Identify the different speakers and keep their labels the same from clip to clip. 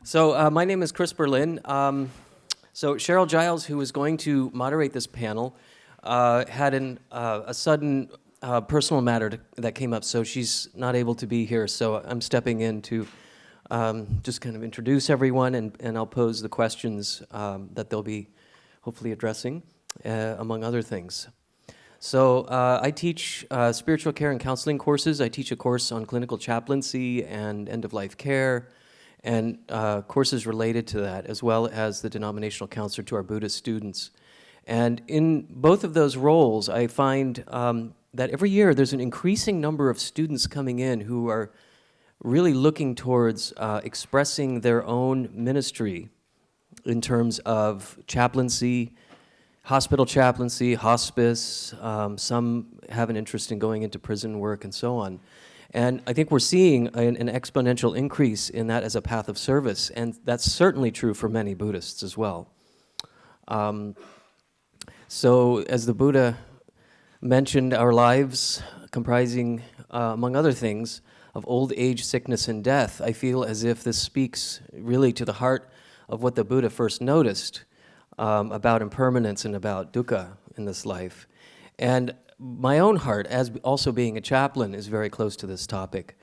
Speaker 1: So my name is Chris Berlin. So Cheryl Giles, who was going to moderate this panel, had a sudden personal matter that came up, so she's not able to be here. So I'm stepping in to just kind of introduce everyone, and I'll pose the questions that they'll be hopefully addressing, among other things. So I teach spiritual care and counseling courses. I teach a course on clinical chaplaincy and end-of-life care, and courses related to that, as well as the denominational counselor to our Buddhist students. And in both of those roles, I find that every year there's an increasing number of students coming in who are really looking towards expressing their own ministry in terms of chaplaincy, hospital chaplaincy, hospice. Some have an interest in going into prison work and so on. And I think we're seeing an exponential increase in that as a path of service, and that's certainly true for many Buddhists as well. So as the Buddha mentioned, our lives comprising, among other things, of old age, sickness, and death, I feel as if this speaks really to the heart of what the Buddha first noticed about impermanence and about dukkha in this life. And my own heart, as also being a chaplain, is very close to this topic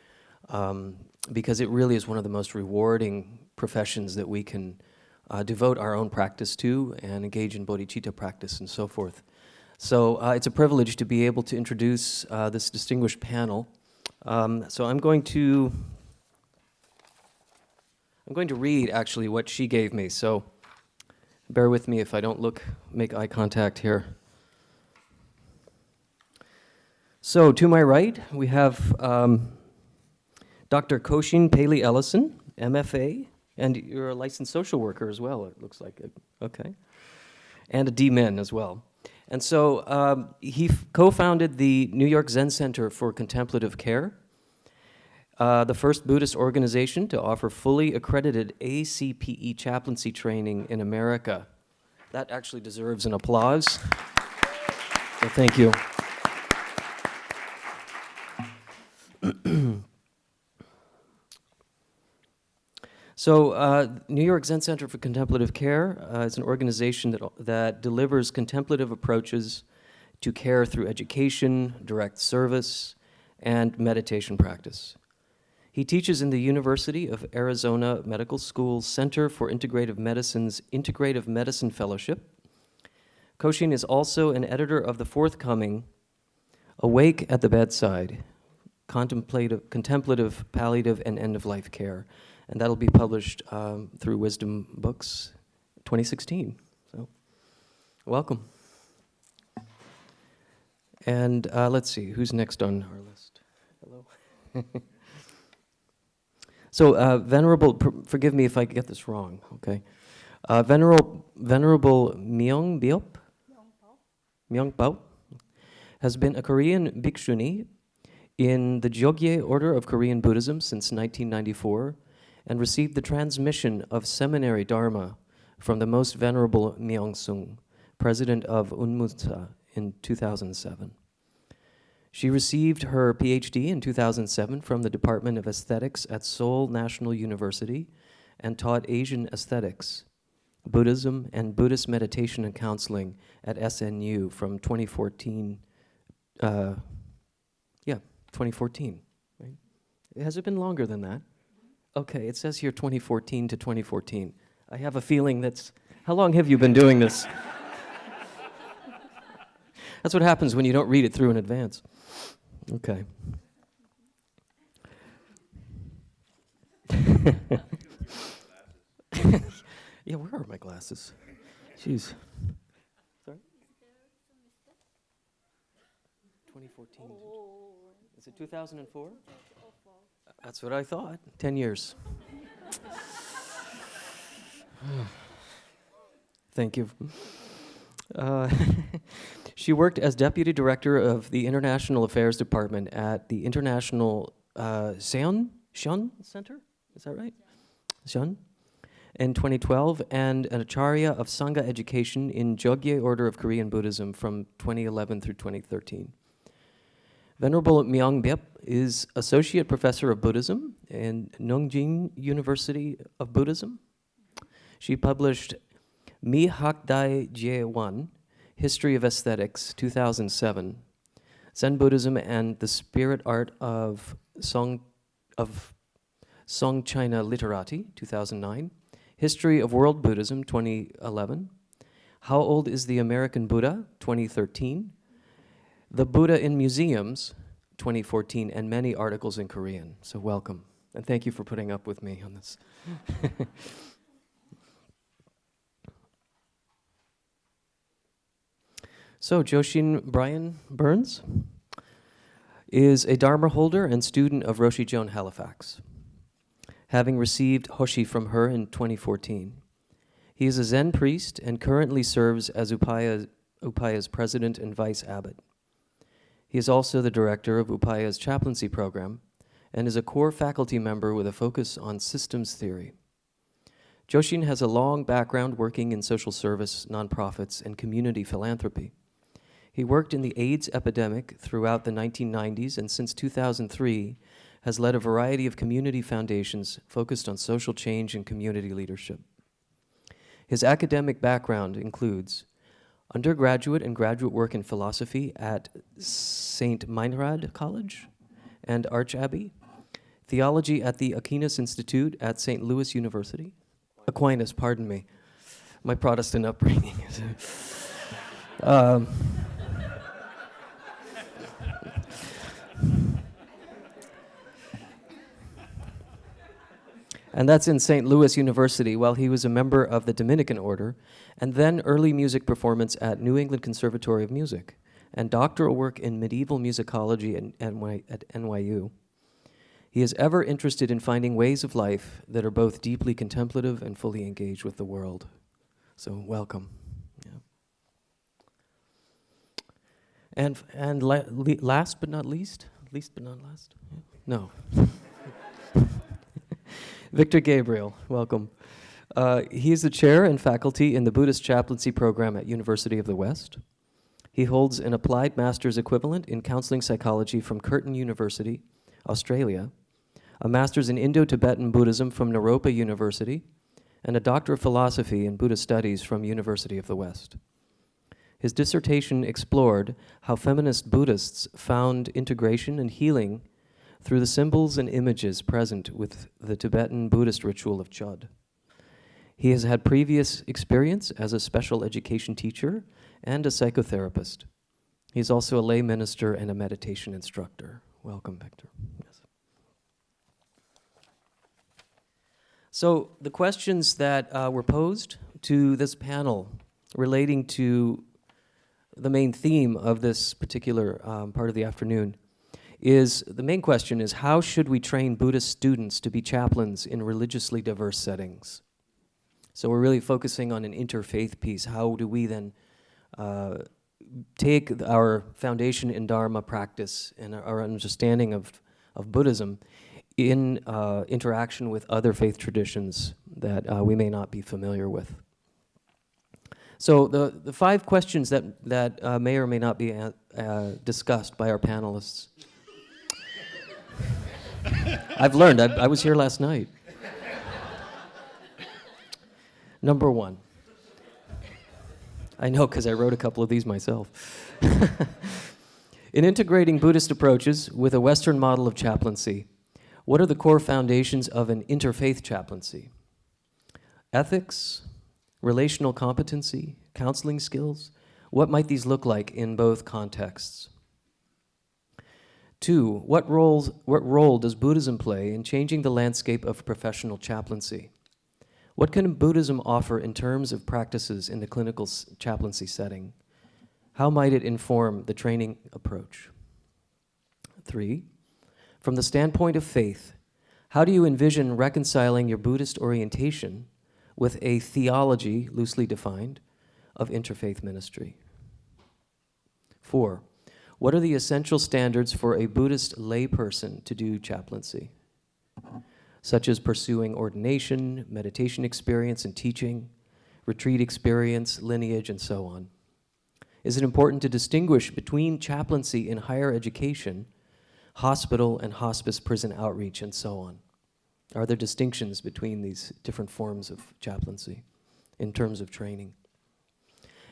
Speaker 1: because it really is one of the most rewarding professions that we can devote our own practice to and engage in bodhicitta practice and so forth. So it's a privilege to be able to introduce this distinguished panel. So I'm going to read actually what she gave me. So bear with me if I don't make eye contact here. So to my right, we have Dr. Koshin Paley Ellison, MFA, and you're a licensed social worker as well, it looks like it. Okay. And a D-Min as well. And so he co-founded the New York Zen Center for Contemplative Care, the first Buddhist organization to offer fully accredited ACPE chaplaincy training in America. That actually deserves an applause. So thank you. So New York Zen Center for Contemplative Care is an organization that delivers contemplative approaches to care through education, direct service, and meditation practice. He teaches in the University of Arizona Medical School's Center for Integrative Medicine's Integrative Medicine Fellowship. Koshin is also an editor of the forthcoming Awake at the Bedside, Contemplative, Palliative, and End-of-Life Care. And that'll be published through Wisdom Books 2016. So, welcome. And let's see, who's next on our list? Hello. So, Venerable, forgive me if I get this wrong, okay? Venerable Myeongbeop has been a Korean bhikshuni in the Jogye Order of Korean Buddhism since 1994 and received the transmission of seminary dharma from the Most Venerable Myeongsung, president of Unmunsa, in 2007. She received her PhD in 2007 from the Department of Aesthetics at Seoul National University and taught Asian aesthetics, Buddhism, and Buddhist meditation and counseling at SNU from 2014. 2014, right? Has it been longer than that? Okay, it says here 2014 to 2014. I have a feeling how long have you been doing this? That's what happens when you don't read it through in advance. Okay. Yeah, where are my glasses? Jeez. Sorry? 2014. Is it 2004? That's what I thought. 10 years. Thank you. She worked as deputy director of the International Affairs Department at the International Shun Center. Is that right? Shun? In 2012, and an Acharya of Sangha education in Jogye Order of Korean Buddhism from 2011 through 2013. Venerable Myeongbeop is Associate Professor of Buddhism in Nungin University of Buddhism. She published Mi Hakdai Je Wan, History of Aesthetics, 2007, Zen Buddhism and the Spirit Art of Song China Literati, 2009, History of World Buddhism, 2011, How Old is the American Buddha, 2013, The Buddha in Museums, 2014, and many articles in Korean. So welcome, and thank you for putting up with me on this. So Joshin Brian Byrnes is a Dharma holder and student of Roshi Joan Halifax, having received Hoshi from her in 2014. He is a Zen priest and currently serves as Upaya's president and vice abbot. He is also the director of Upaya's chaplaincy program and is a core faculty member with a focus on systems theory. Joshin has a long background working in social service, nonprofits, and community philanthropy. He worked in the AIDS epidemic throughout the 1990s and since 2003 has led a variety of community foundations focused on social change and community leadership. His academic background includes undergraduate and graduate work in philosophy at St. Meinrad College and Archabbey, theology at the Aquinas Institute at St. Louis University. Aquinas, pardon me, my Protestant upbringing. And that's in St. Louis University, while he was a member of the Dominican Order, and then early music performance at New England Conservatory of Music, and doctoral work in medieval musicology at NYU. He is ever interested in finding ways of life that are both deeply contemplative and fully engaged with the world. So welcome. Yeah. And last but not least but not last? No. Victor Gabriel, welcome. He is the chair and faculty in the Buddhist chaplaincy program at University of the West. He holds an applied master's equivalent in counseling psychology from Curtin University, Australia, a master's in Indo-Tibetan Buddhism from Naropa University, and a doctor of philosophy in Buddhist studies from University of the West. His dissertation explored how feminist Buddhists found integration and healing through the symbols and images present with the Tibetan Buddhist ritual of Chud. He has had previous experience as a special education teacher and a psychotherapist. He's also a lay minister and a meditation instructor. Welcome, Victor. Yes. So the questions that were posed to this panel relating to the main theme of this particular part of the afternoon is, the main question is, how should we train Buddhist students to be chaplains in religiously diverse settings? So we're really focusing on an interfaith piece. How do we then take our foundation in Dharma practice and our understanding of Buddhism in interaction with other faith traditions that we may not be familiar with? So the 5 questions that may or may not be discussed by our panelists. I've learned. I was here last night. Number 1. I know, because I wrote a couple of these myself. In integrating Buddhist approaches with a Western model of chaplaincy, what are the core foundations of an interfaith chaplaincy? Ethics, relational competency, counseling skills. What might these look like in both contexts? 2, what role does Buddhism play in changing the landscape of professional chaplaincy? What can Buddhism offer in terms of practices in the clinical chaplaincy setting? How might it inform the training approach? 3, from the standpoint of faith, how do you envision reconciling your Buddhist orientation with a theology, loosely defined, of interfaith ministry? 4, what are the essential standards for a Buddhist layperson to do chaplaincy, such as pursuing ordination, meditation experience and teaching, retreat experience, lineage, and so on? Is it important to distinguish between chaplaincy in higher education, hospital and hospice prison outreach, and so on? Are there distinctions between these different forms of chaplaincy in terms of training?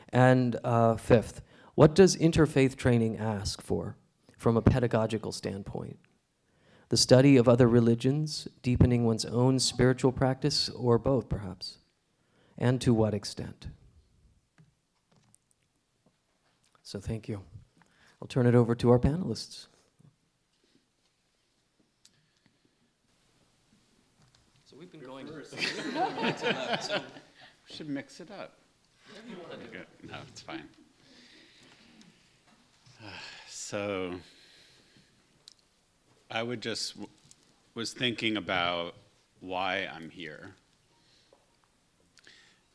Speaker 1: And fifth, what does interfaith training ask for from a pedagogical standpoint? The study of other religions, deepening one's own spiritual practice, or both, perhaps? And to what extent? So thank you. I'll turn it over to our panelists. So we've been going first.
Speaker 2: We should mix it up. Good. No, it's fine. So I was thinking about why I'm here.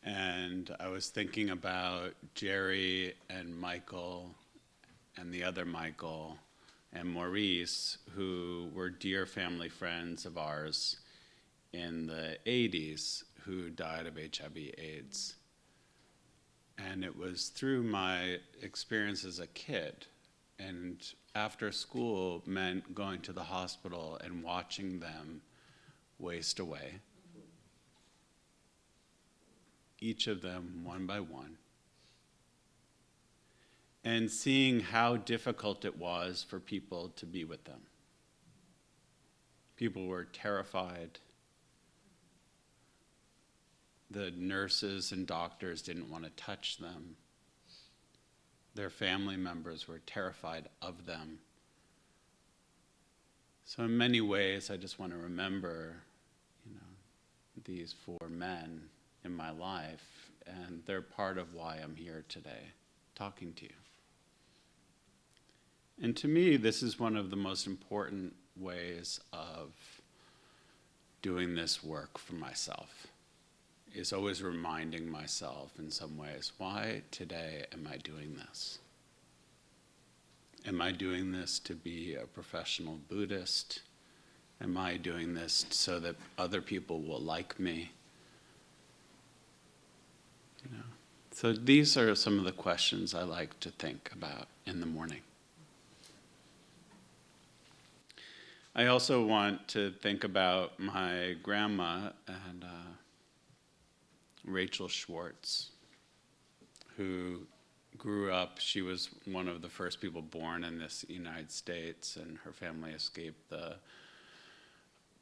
Speaker 2: And I was thinking about Jerry and Michael and the other Michael and Maurice, who were dear family friends of ours in the 80s who died of HIV/AIDS. And it was through my experience as a kid, and after school meant going to the hospital and watching them waste away, each of them one by one, and seeing how difficult it was for people to be with them. People were terrified. The nurses and doctors didn't want to touch them. Their family members were terrified of them. So in many ways, I just want to remember, these four men in my life, and they're part of why I'm here today, talking to you. And to me, this is one of the most important ways of doing this work for myself, is always reminding myself in some ways, why today am I doing this? Am I doing this to be a professional Buddhist? Am I doing this so that other people will like me? So these are some of the questions I like to think about in the morning. I also want to think about my grandma and Rachel Schwartz, who grew up. She was one of the first people born in this United States, and her family escaped the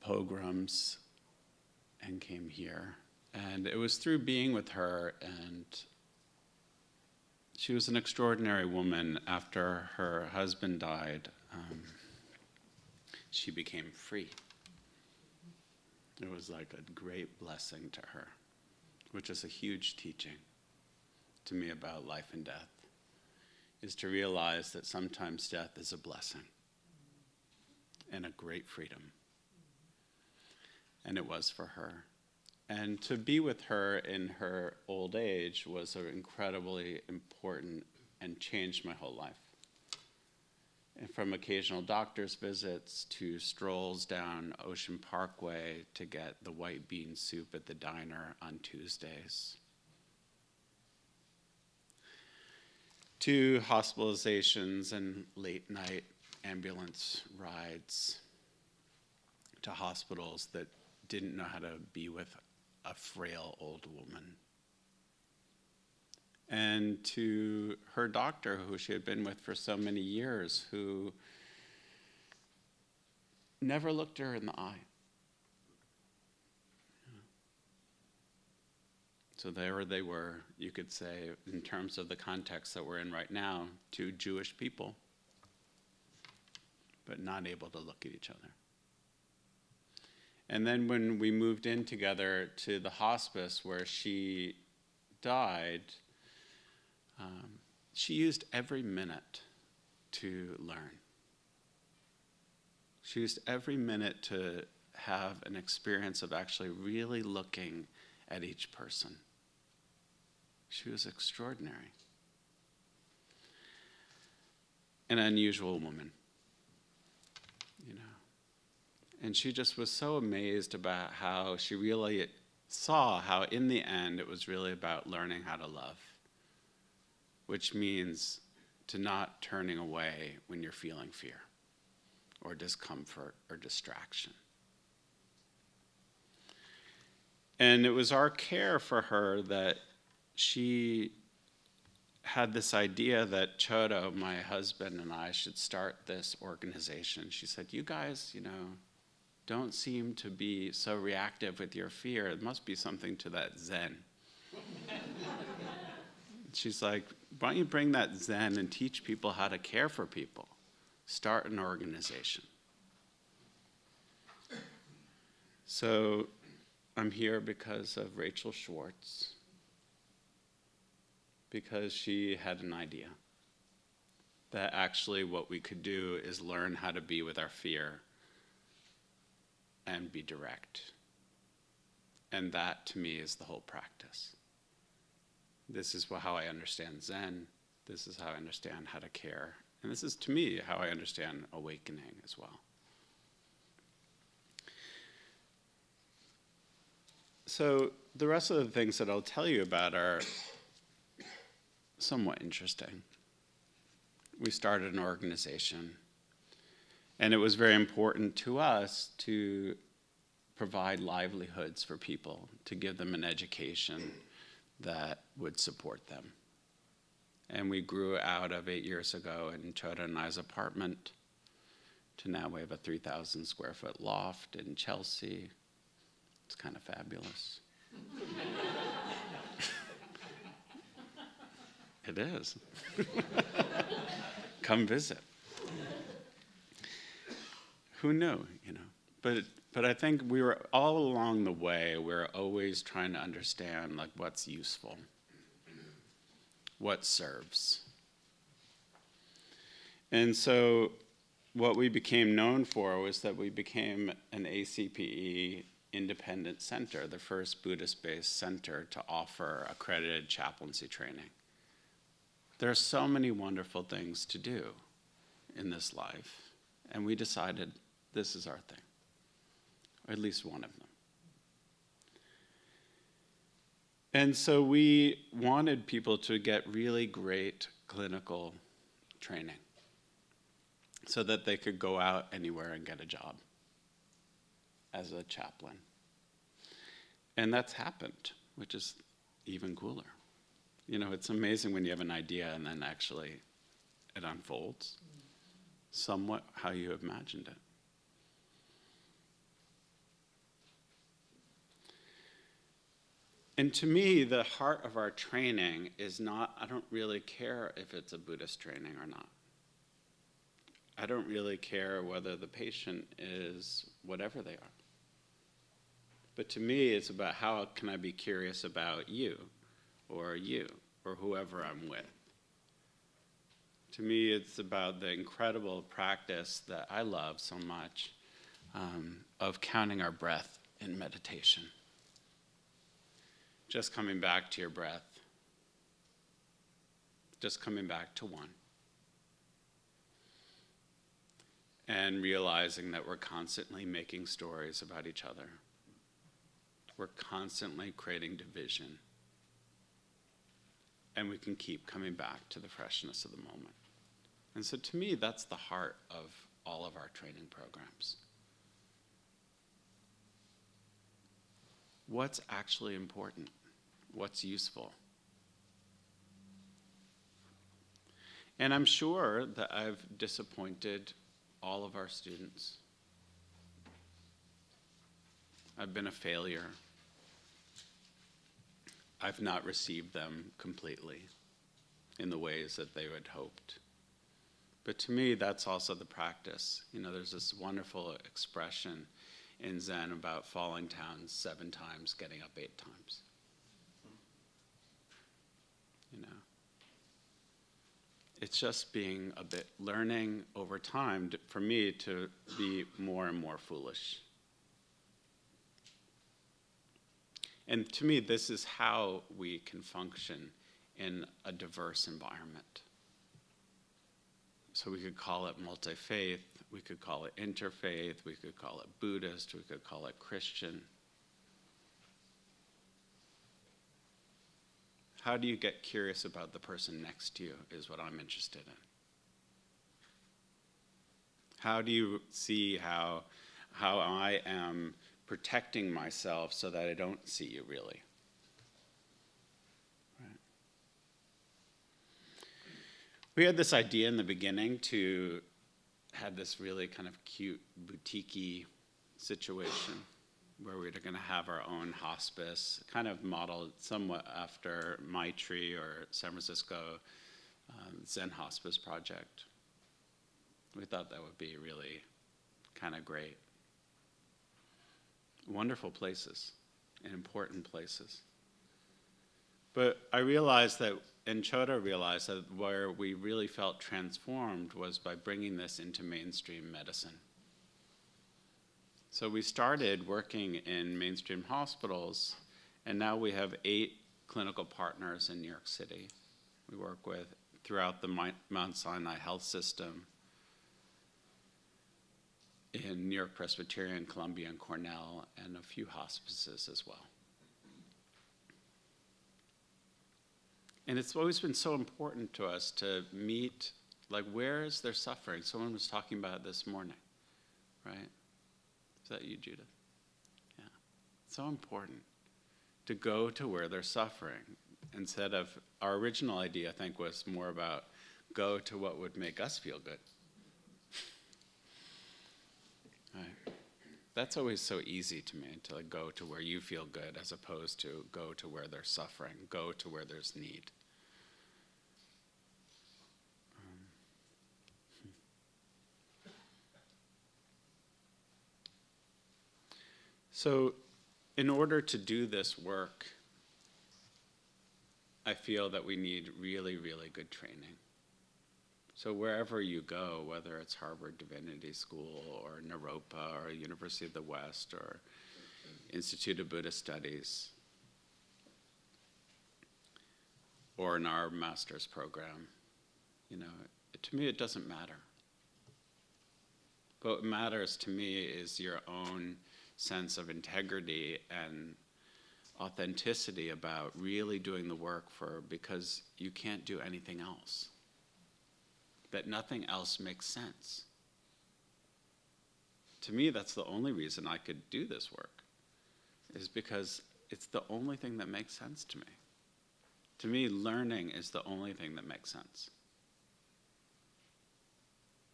Speaker 2: pogroms and came here. And it was through being with her, and she was an extraordinary woman. After her husband died, she became free. It was like a great blessing to her, which is a huge teaching to me about life and death, is to realize that sometimes death is a blessing and a great freedom. And it was for her. And to be with her in her old age was incredibly important and changed my whole life. And from occasional doctor's visits to strolls down Ocean Parkway to get the white bean soup at the diner on Tuesdays, to hospitalizations and late night ambulance rides, to hospitals that didn't know how to be with a frail old woman, and to her doctor, who she had been with for so many years, who never looked her in the eye. So there they were, you could say, in terms of the context that we're in right now, two Jewish people, but not able to look at each other. And then when we moved in together to the hospice where she died, she used every minute to learn. She used every minute to have an experience of actually really looking at each person. She was extraordinary. An unusual woman, And she just was so amazed about how she really saw how in the end it was really about learning how to love. which means to not turning away when you're feeling fear or discomfort or distraction. And it was our care for her that she had this idea that Chodo, my husband, and I should start this organization. She said, you guys, don't seem to be so reactive with your fear. It must be something to that Zen. She's like, why don't you bring that Zen and teach people how to care for people? Start an organization. So I'm here because of Rachel Schwartz, because she had an idea that actually what we could do is learn how to be with our fear and be direct. And that, to me, is the whole practice. This is how I understand Zen. This is how I understand how to care. And this is, to me, how I understand awakening as well. So the rest of the things that I'll tell you about are somewhat interesting. We started an organization, and it was very important to us to provide livelihoods for people, to give them an education that would support them. And we grew out of 8 years ago in Choda and I's apartment to now we have a 3,000 square foot loft in Chelsea. It's kind of fabulous. It is. Come visit. Who knew, But I think we were all along the way, we were always trying to understand what's useful, what serves. And so what we became known for was that we became an ACPE independent center, the first Buddhist-based center to offer accredited chaplaincy training. There are so many wonderful things to do in this life, and we decided this is our thing, or at least one of them. And so we wanted people to get really great clinical training so that they could go out anywhere and get a job as a chaplain. And that's happened, which is even cooler. It's amazing when you have an idea and then actually it unfolds somewhat how you imagined it. And to me, the heart of our training is not, I don't really care if it's a Buddhist training or not. I don't really care whether the patient is whatever they are. But to me, it's about how can I be curious about you or whoever I'm with. To me, it's about the incredible practice that I love so much of counting our breath in meditation. Just coming back to your breath. Just coming back to one. And realizing that we're constantly making stories about each other. We're constantly creating division. And we can keep coming back to the freshness of the moment. And so to me, that's the heart of all of our training programs. What's actually important? What's useful? And I'm sure that I've disappointed all of our students. I've been a failure. I've not received them completely in the ways that they had hoped. But to me, that's also the practice. There's this wonderful expression in Zen about falling down 7 times, getting up 8 times. It's just being a bit learning over time for me to be more and more foolish. And to me, this is how we can function in a diverse environment. So we could call it multi-faith, we could call it interfaith, we could call it Buddhist, we could call it Christian. How do you get curious about the person next to you is what I'm interested in. How do you see how I am protecting myself so that I don't see you really? Right. We had this idea in the beginning to have this really kind of cute boutique-y situation where we were going to have our own hospice, kind of modeled somewhat after Maitri or San Francisco Zen Hospice Project. We thought that would be really kind of great. Wonderful places and important places. But I realized that, and Chota realized that where we really felt transformed was by bringing this into mainstream medicine. So we started working in mainstream hospitals, and now we have 8 clinical partners in New York City. We work with throughout the Mount Sinai health system, in New York Presbyterian, Columbia, and Cornell, and a few hospices as well. And it's always been so important to us to meet, like, where is their suffering? Someone was talking about it this morning, right? Is that you, Judith? Yeah. It's so important to go to where they're suffering. Instead of, our original idea, I think, was more about go to what would make us feel good. Right. That's always so easy to me, to like go to where you feel good as opposed to go to where they're suffering, go to where there's need. So in order to do this work, I feel that we need really, really good training. So wherever you go, whether it's Harvard Divinity School or Naropa or University of the West or Institute of Buddhist Studies, or in our master's program, to me it doesn't matter. But what matters to me is your own sense of integrity and authenticity about really doing the work because you can't do anything else. That nothing else makes sense. To me, that's the only reason I could do this work, is because it's the only thing that makes sense to me. To me, learning is the only thing that makes sense,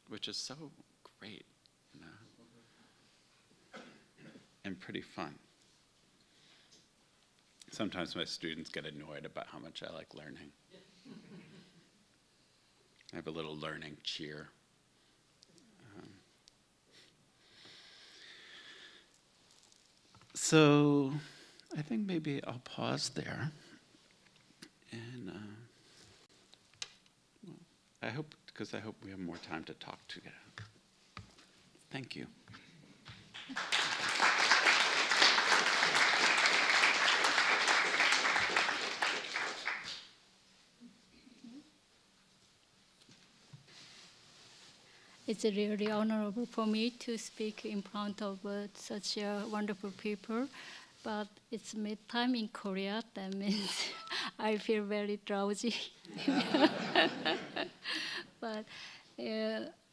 Speaker 2: which is so great, and pretty fun. Sometimes my students get annoyed about how much I like learning. I have a little learning cheer. So I think maybe I'll pause there. And I hope we have more time to talk together. Thank you.
Speaker 3: It's really honorable for me to speak in front of such wonderful people, but it's midtime in Korea. That means I feel very drowsy. But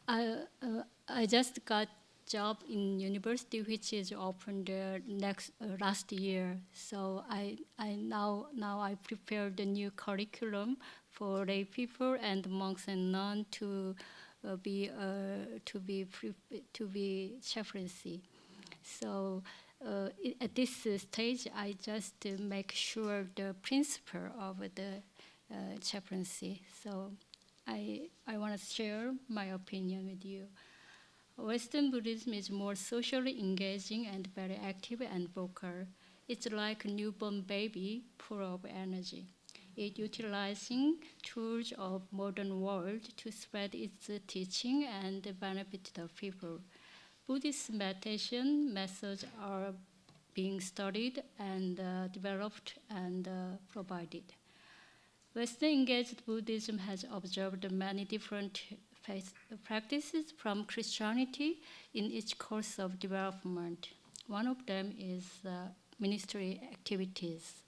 Speaker 3: I just got job in university, which is opened last year. So I prepared a new curriculum for lay people and monks and nuns to be chaplaincy. So at this stage, I just make sure the principle of the chaplaincy. So I want to share my opinion with you. Western Buddhism is more socially engaging and very active and vocal. It's like a newborn baby full of energy. It utilizing tools of modern world to spread its teaching and benefit the people. Buddhist meditation methods are being studied and developed and provided. Western engaged Buddhism has observed many different faith practices from Christianity in its course of development. One of them is ministry activities.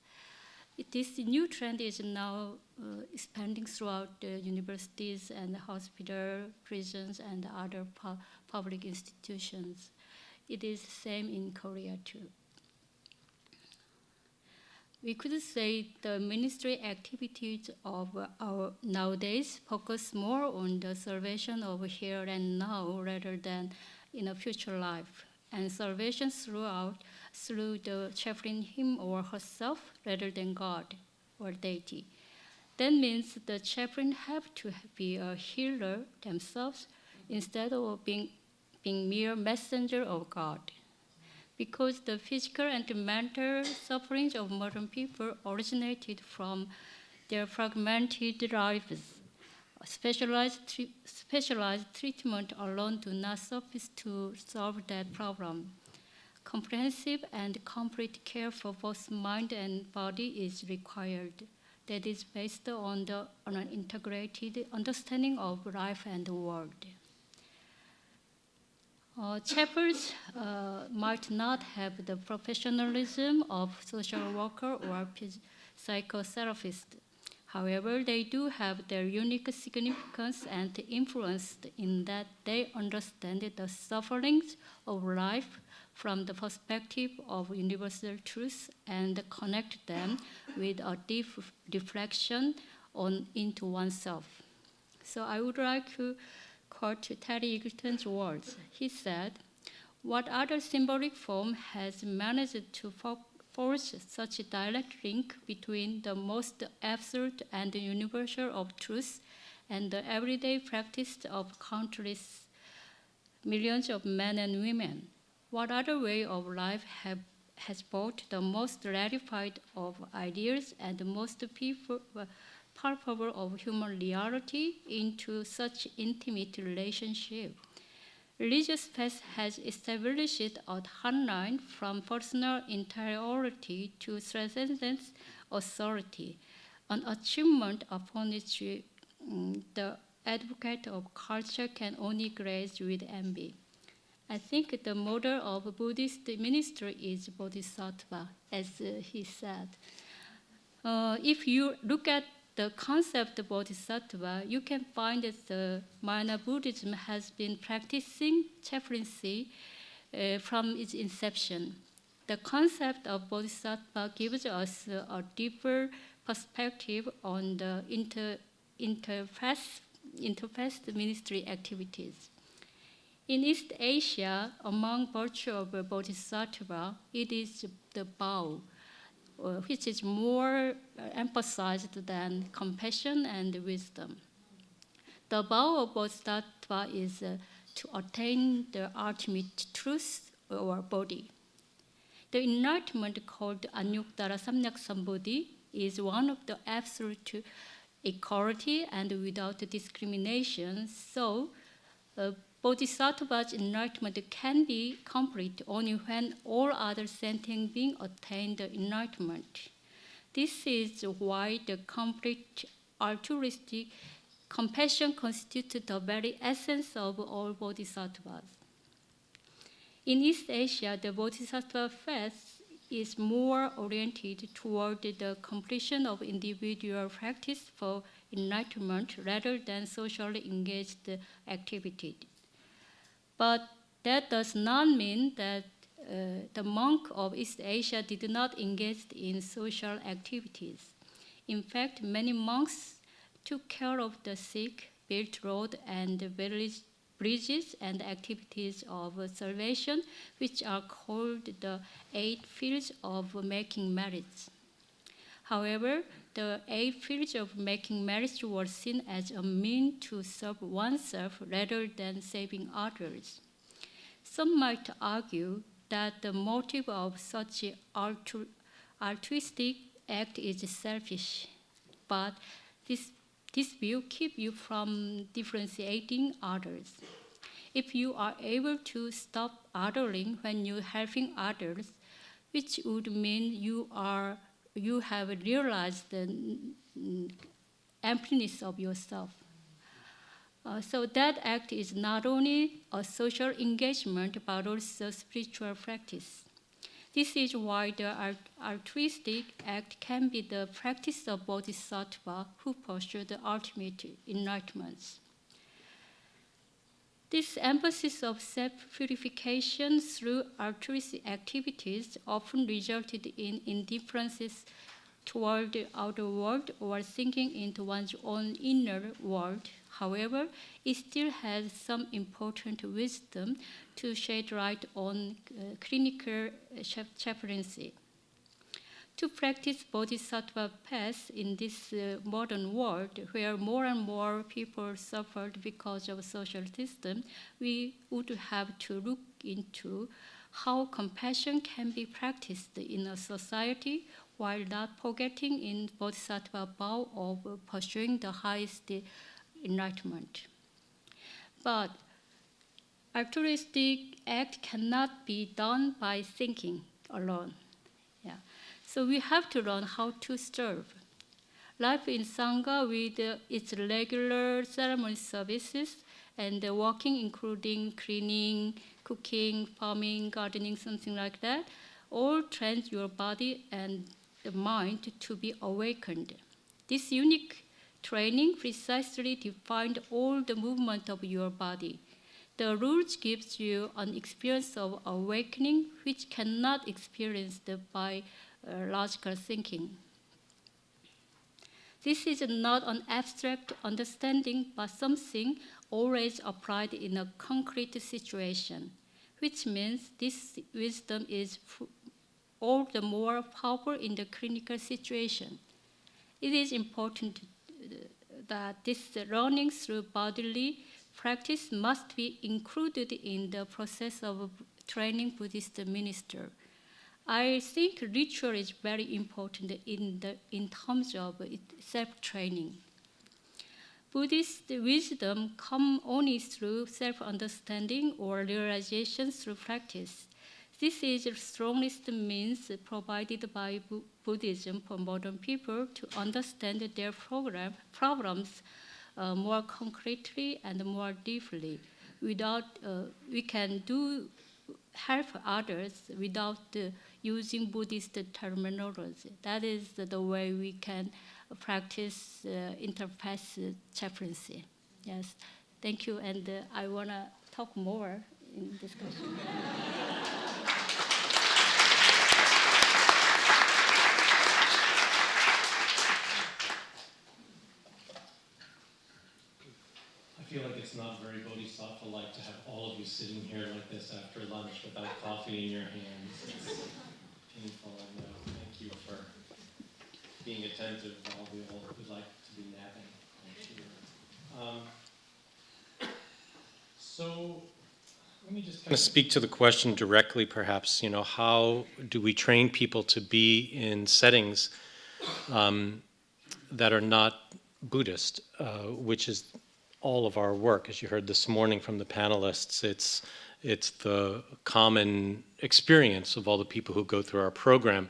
Speaker 3: This new trend is now expanding throughout the universities and hospitals, prisons, and other public institutions. It is the same in Korea too. We could say the ministry activities of our nowadays focus more on the salvation of here and now rather than in a future life, and salvation through the chaplain him or herself rather than God or deity. That means the chaplain have to be a healer themselves instead of being mere messenger of God. Because the physical and mental sufferings of modern people originated from their fragmented lives. Specialized treatment alone do not suffice to solve that problem. Comprehensive and complete care for both mind and body is required. That is based on an integrated understanding of life and the world. Chaplains might not have the professionalism of social worker or psychotherapist. However, they do have their unique significance and influence in that they understand the sufferings of life from the perspective of universal truth and connect them with a deep reflection into oneself. So I would like to quote Terry Eagleton's words. He said, "What other symbolic form has managed to forge such a direct link between the most absolute and universal of truth and the everyday practice of countless millions of men and women? What other way of life has brought the most ratified of ideas and the most palpable of human reality into such intimate relationship? Religious faith has established a hotline from personal interiority to transcendent authority, an achievement upon which the advocate of culture can only gaze with envy." I think the model of Buddhist ministry is Bodhisattva, as he said. If you look at the concept of Bodhisattva, you can find that the Maya Buddhism has been practicing chaplaincy from its inception. The concept of Bodhisattva gives us a deeper perspective on the interfaith ministry activities. In East Asia, among virtue of Bodhisattva, it is the bow, which is more emphasized than compassion and wisdom. The vow of Bodhisattva is to attain the ultimate truth or body. The enlightenment called Anyuttara Samyak Sambodhi is one of the absolute equality and without discrimination. So, Bodhisattva's enlightenment can be complete only when all other sentient beings attain the enlightenment. This is why the complete altruistic compassion constitutes the very essence of all bodhisattvas. In East Asia, the bodhisattva faith is more oriented toward the completion of individual practice for enlightenment rather than socially engaged activity. But that does not mean that the monk of East Asia did not engage in social activities. In fact, many monks took care of the sick, built roads and bridges and activities of salvation, which are called the 8 fields of making marriage. However, the 8 fields of making marriage were seen as a means to serve oneself rather than saving others. Some might argue that the motive of such an altruistic act is selfish, but this view keeps you from differentiating others. If you are able to stop othering when you're helping others, which would mean you have realized the emptiness of yourself. So that act is not only a social engagement, but also spiritual practice. This is why the altruistic act can be the practice of bodhisattva who pursue the ultimate enlightenment. This emphasis of self-purification through altruistic activities often resulted in indifferences toward the outer world or sinking into one's own inner world. However, it still has some important wisdom to shed light on clinical chaplaincy. To practice bodhisattva path in this modern world, where more and more people suffered because of social system, we would have to look into how compassion can be practiced in a society while not forgetting in bodhisattva vow of pursuing the highest enlightenment. But altruistic act cannot be done by thinking alone. Yeah. So we have to learn how to serve. Life in Sangha with its regular ceremony services and the working, including cleaning, cooking, farming, gardening, something like that, all trains your body and the mind to be awakened. This unique training precisely defines all the movement of your body. The rules gives you an experience of awakening which cannot be experienced by logical thinking. This is not an abstract understanding, but something always applied in a concrete situation, which means this wisdom is all the more powerful in the clinical situation. It is important that this learning through bodily practice must be included in the process of training Buddhist minister. I think ritual is very important in terms of self-training. Buddhist wisdom comes only through self-understanding or realization through practice. This is the strongest means provided by Buddhism for modern people to understand their problems more concretely and more deeply. We can help others without using Buddhist terminology. That is the way we can practice interfaith chaplaincy. Yes, thank you, and I want to talk more in discussion.
Speaker 4: I feel like it's not very bodhisattva-like to have all of you sitting here like this after lunch without coffee in your hands. It's painful, I know. Thank you for being attentive while we all would like to be napping, I'm sure. So let me just kind of speak to the question directly, perhaps. You know, how do we train people to be in settings that are not Buddhist, which is all of our work, as you heard this morning from the panelists. It's the common experience of all the people who go through our program.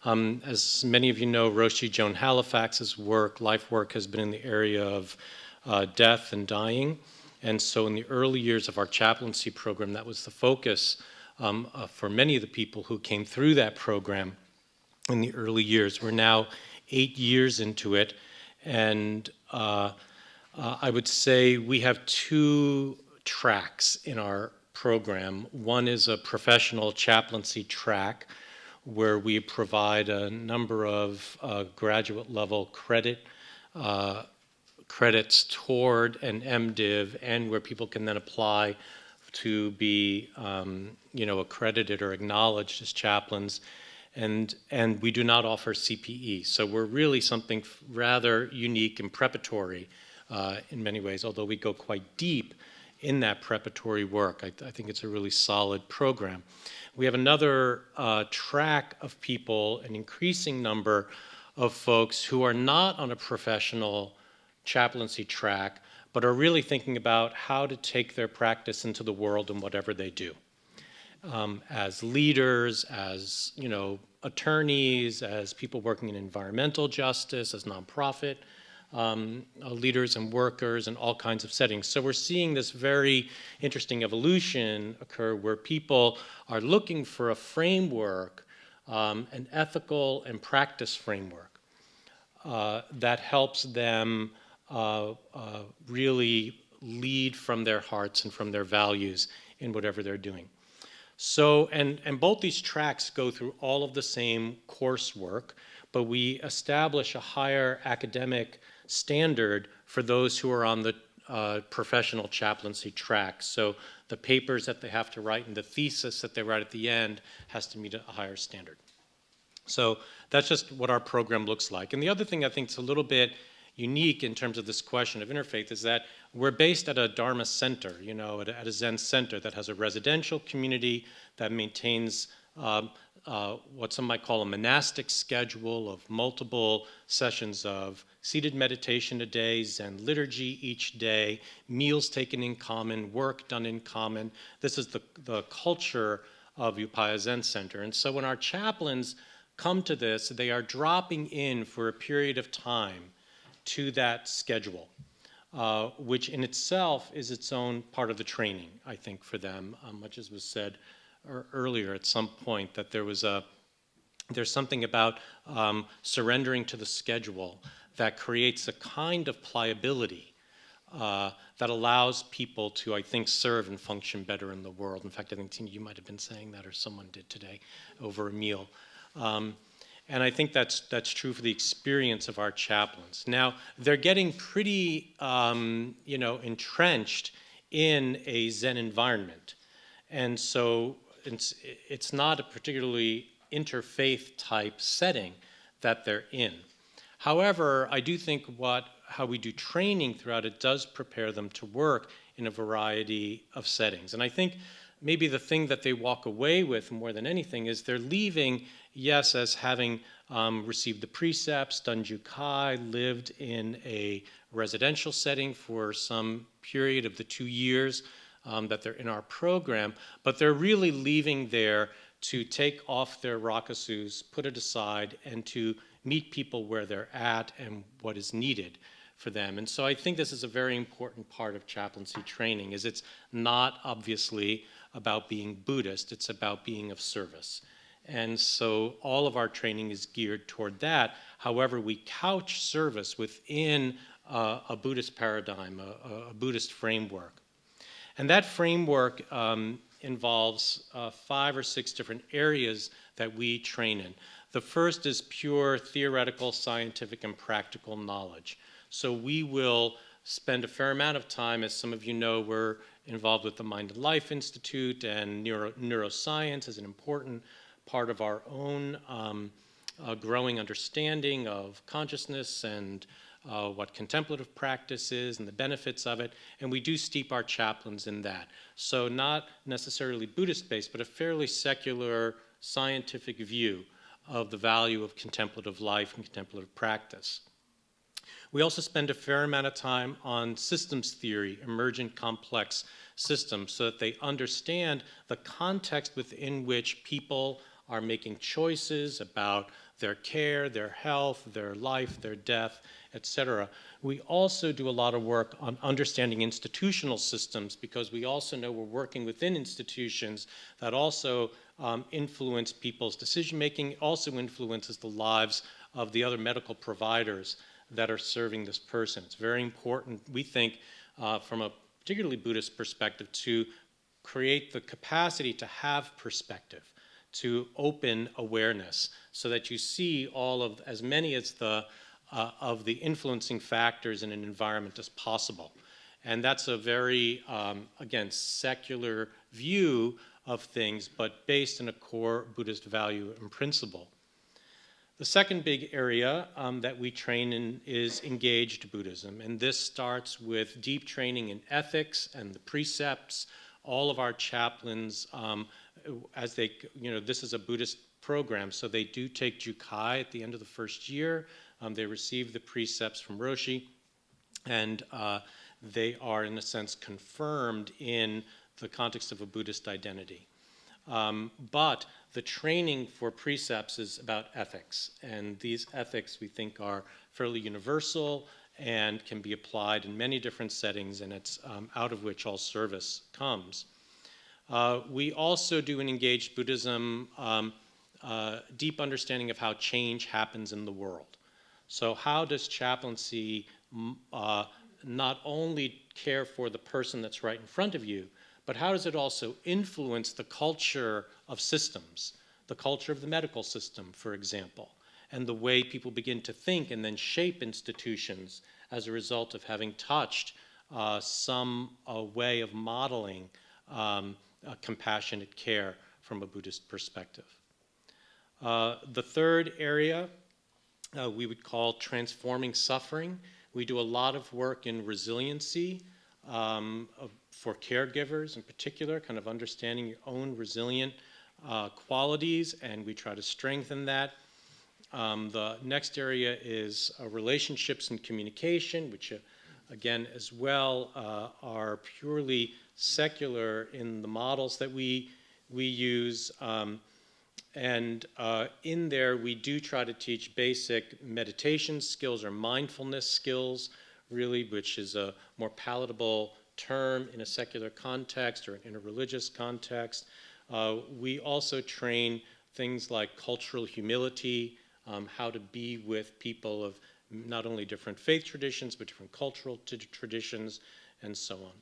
Speaker 4: As many of you know, Roshi Joan Halifax's work, life work, has been in the area of death and dying. And so in the early years of our chaplaincy program, that was the focus for many of the people who came through that program in the early years. We're now 8 years into it, and I would say we have 2 tracks in our program. One is a professional chaplaincy track where we provide a number of graduate level credits toward an MDiv, and where people can then apply to be accredited or acknowledged as chaplains. And we do not offer CPE. So we're really something rather unique and preparatory in many ways, although we go quite deep in that preparatory work. I think it's a really solid program. We have another track of people, an increasing number of folks who are not on a professional chaplaincy track, but are really thinking about how to take their practice into the world in whatever they do. As leaders, as attorneys, as people working in environmental justice, as nonprofit leaders and workers in all kinds of settings. So we're seeing this very interesting evolution occur where people are looking for a framework, an ethical and practice framework that helps them really lead from their hearts and from their values in whatever they're doing. So, and both these tracks go through all of the same coursework, but we establish a higher academic standard for those who are on the professional chaplaincy track. So the papers that they have to write and the thesis that they write at the end has to meet a higher standard. So that's just what our program looks like. And the other thing I think is a little bit unique in terms of this question of interfaith is that we're based at a Dharma center, you know, at a Zen center that has a residential community that maintains what some might call a monastic schedule of multiple sessions of seated meditation a day, Zen liturgy each day, meals taken in common, work done in common. This is the culture of Upaya Zen Center. And so when our chaplains come to this, they are dropping in for a period of time to that schedule, which in itself is its own part of the training, I think, for them, much as was said earlier at some point, that there's something about surrendering to the schedule that creates a kind of pliability that allows people to, I think, serve and function better in the world. In fact, I think, Tina, you might have been saying that, or someone did today over a meal. And I think that's true for the experience of our chaplains. Now, they're getting pretty, entrenched in a Zen environment. And so it's not a particularly interfaith type setting that they're in. However, I do think how we do training throughout it does prepare them to work in a variety of settings. And I think maybe the thing that they walk away with more than anything is they're leaving, yes, as having received the precepts, done jukai, lived in a residential setting for some period of the 2 years that they're in our program, but they're really leaving there to take off their rakasus, put it aside, and to meet people where they're at and what is needed for them. And so I think this is a very important part of chaplaincy training, is it's not obviously about being Buddhist, it's about being of service. And so all of our training is geared toward that. However, we couch service within a Buddhist paradigm, a Buddhist framework. And that framework involves 5 or 6 different areas that we train in. The first is pure theoretical, scientific, and practical knowledge. So we will spend a fair amount of time, as some of you know, we're involved with the Mind and Life Institute, and neuroscience is an important part of our own growing understanding of consciousness and what contemplative practice is and the benefits of it, and we do steep our chaplains in that. So not necessarily Buddhist-based, but a fairly secular scientific view of the value of contemplative life and contemplative practice. We also spend a fair amount of time on systems theory, emergent complex systems, so that they understand the context within which people are making choices about their care, their health, their life, their death, etc. We also do a lot of work on understanding institutional systems, because we also know we're working within institutions that also influence people's decision-making, also influences the lives of the other medical providers that are serving this person. It's very important, we think, from a particularly Buddhist perspective, to create the capacity to have perspective, to open awareness, so that you see all of, as many as of the influencing factors in an environment as possible. And that's a very, again, secular view of things, but based in a core Buddhist value and principle. The second big area that we train in is engaged Buddhism, and this starts with deep training in ethics and the precepts. All of our chaplains, as they, this is a Buddhist program, so they do take jukai at the end of the first year. They receive the precepts from Roshi, and they are, in a sense, confirmed in the context of a Buddhist identity. But the training for precepts is about ethics, and these ethics we think are fairly universal and can be applied in many different settings, and it's out of which all service comes. We also do in Engaged Buddhism deep understanding of how change happens in the world. So how does chaplaincy not only care for the person that's right in front of you, but how does it also influence the culture of systems, the culture of the medical system, for example, and the way people begin to think and then shape institutions as a result of having touched some way of modeling compassionate care from a Buddhist perspective. The third area we would call transforming suffering. We do a lot of work in resiliency for caregivers in particular, kind of understanding your own resilient qualities, and we try to strengthen that. The next area is relationships and communication, which again as well are purely secular in the models that we use. And in there, we do try to teach basic meditation skills or mindfulness skills, really, which is a more palatable term in a secular context or in a religious context. We also train things like cultural humility, how to be with people of not only different faith traditions, but different cultural traditions, and so on.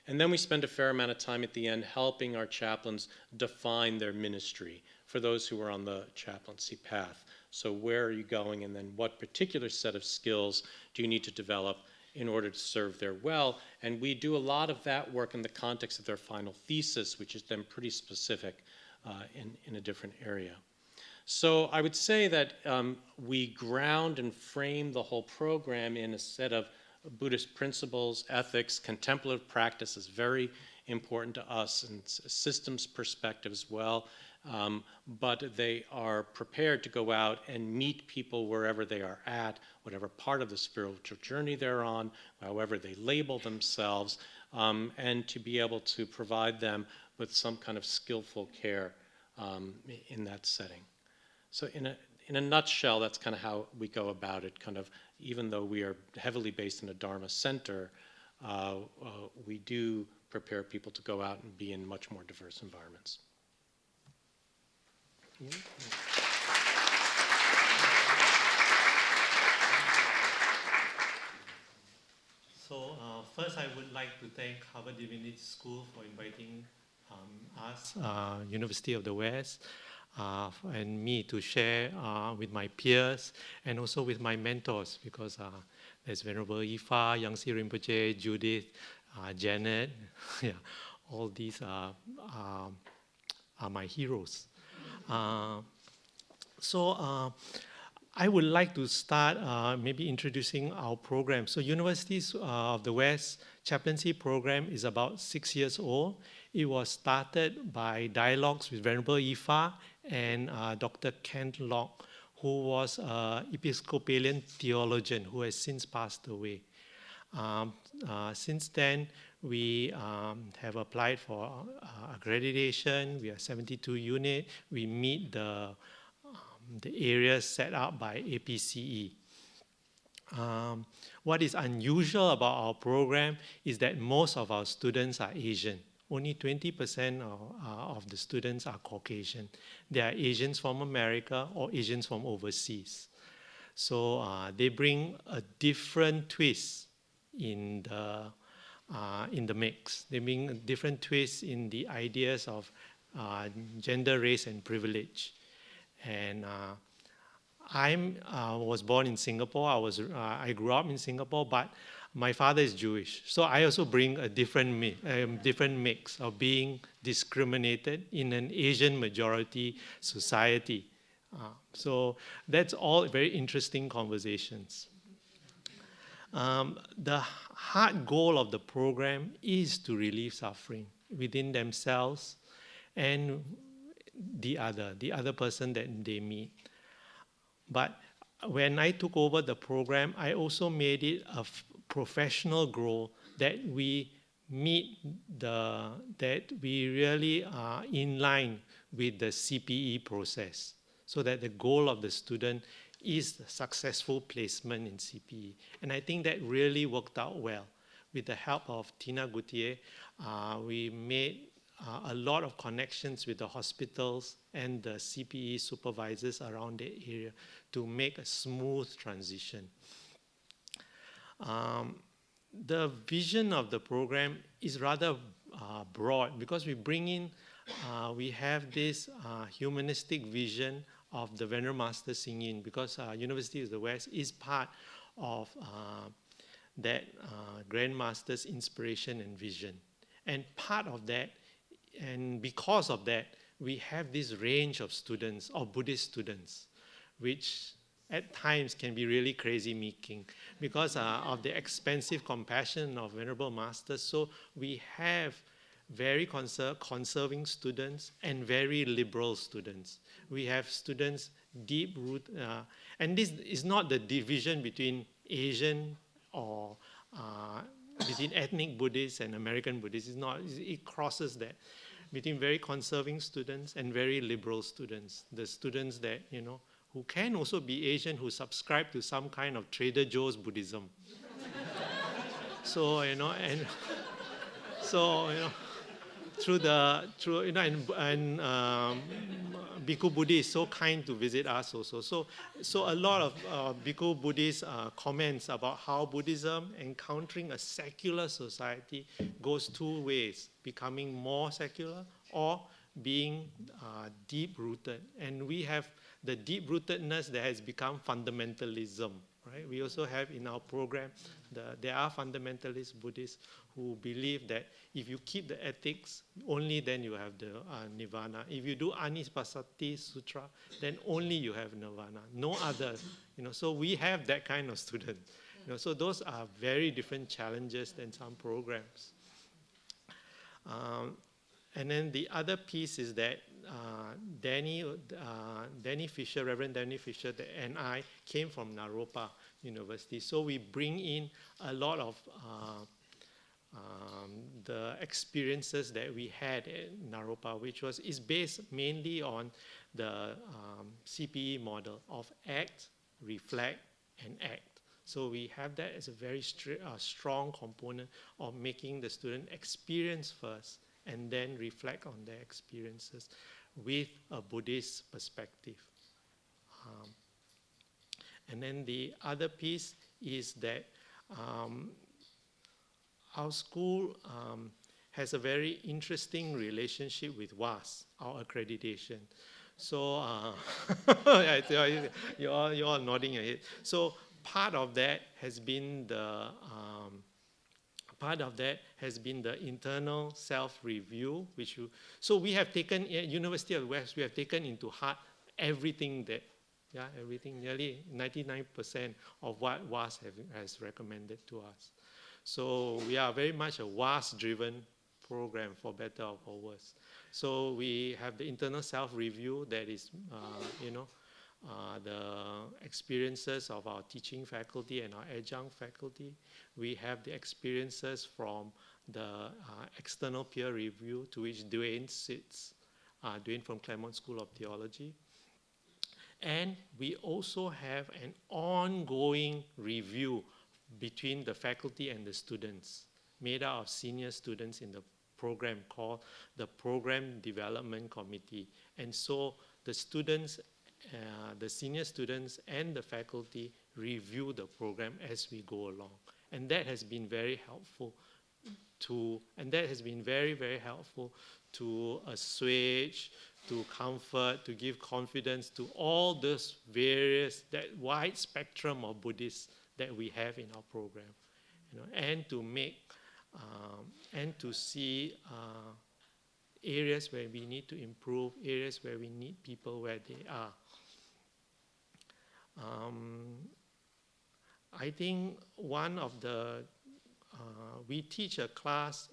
Speaker 4: And then we spend a fair amount of time at the end helping our chaplains define their ministry for those who are on the chaplaincy path. So where are you going, and then what particular set of skills do you need to develop in order to serve there well? And we do a lot of that work in the context of their final thesis, which is then pretty specific in a different area. So I would say that we ground and frame the whole program in a set of Buddhist principles, ethics, contemplative practice is very important to us, and systems perspective as well. But they are prepared to go out and meet people wherever they are at, whatever part of the spiritual journey they're on, however they label themselves, and to be able to provide them with some kind of skillful care in that setting. So in a nutshell, that's kind of how we go about it, kind of, even though we are heavily based in a Dharma center, we do prepare people to go out and be in much more diverse environments.
Speaker 5: So first I would like to thank Harvard Divinity School for inviting us, University of the West, and me to share with my peers and also with my mentors, because there's Venerable Ifa, Yangsi Rinpoche, Judith, Janet, yeah, all these are my heroes. So I would like to start maybe introducing our program. So Universities of the West chaplaincy program is about 6 years old. It was started by dialogues with Venerable Ifa and Dr. Kent Locke, who was an Episcopalian theologian who has since passed away. Since then, we have applied for accreditation. We are 72 units. We meet the areas set up by APCE. What is unusual about our program is that most of our students are Asian. Only 20% of the students are Caucasian. They are Asians from America or Asians from overseas. So they bring a different twist in the mix. They bring a different twist in the ideas of gender, race, and privilege. And I was born in Singapore. I grew up in Singapore, but my father is Jewish. So I also bring a different mix of being discriminated in an Asian majority society. So that's all very interesting conversations. The heart goal of the program is to relieve suffering within themselves and the other person that they meet. But when I took over the program, I also made it a professional goal that we meet that we really are in line with the CPE process, so that the goal of the student is successful placement in CPE. And I think that really worked out well. With the help of Tina Gutierrez, we made a lot of connections with the hospitals and the CPE supervisors around the area to make a smooth transition. The vision of the program is rather broad, because we bring in, we have this humanistic vision of the Venerable Master Singin, because University of the West is part of that Grand Master's inspiration and vision. And part of that, and because of that, we have this range of students, of Buddhist students, which at times can be really crazy making because of the expensive compassion of Venerable Masters. So we have very conserving students and very liberal students. We have students deep root, and this is not the division between Asian or between ethnic Buddhists and American Buddhists. It's not, it crosses that between very conserving students and very liberal students. The students that, you know, who can also be Asian, who subscribe to some kind of Trader Joe's Buddhism. So, you know, and so, you know, through you know, and Bhikkhu Buddhi is so kind to visit us also. So a lot of Bhikkhu Buddhist comments about how Buddhism, encountering a secular society, goes two ways: becoming more secular or being deep-rooted. And we have the deep-rootedness that has become fundamentalism. Right? We also have in our program, there are fundamentalist Buddhists who believe that if you keep the ethics, only then you have the nirvana. If you do Anispasati Sutra, then only you have nirvana, no other. You know, so we have that kind of student. You know, so those are very different challenges than some programs. And then the other piece is that Danny Fisher, Reverend Danny Fisher, and I came from Naropa University. So we bring in a lot of the experiences that we had at Naropa, which is based mainly on the CPE model of act, reflect, and act. So we have that as a very strong component of making the student experience first and then reflect on their experiences with a Buddhist perspective. And then the other piece is that our school has a very interesting relationship with WAS, our accreditation. So you're all nodding your head. So part of that has been the internal self-review, so we have taken at University of the West, we have taken into heart everything that, everything, nearly 99% of what WAS has recommended to us. So we are very much a WAS-driven program, for better or for worse. So we have the internal self-review that is, the experiences of our teaching faculty and our adjunct faculty. We have the experiences from the external peer review, to which Dwayne sits, Dwayne from Claremont School of Theology. And we also have an ongoing review between the faculty and the students, made out of senior students in the program, called the Program Development Committee. And so the students, the senior students and the faculty review the program as we go along. And that has been very helpful very, very helpful to assuage, to comfort, to give confidence to all those various, that wide spectrum of Buddhists that we have in our program, and to make, and to see areas where we need to improve, areas where we need people where they are. I think one of the, we teach a class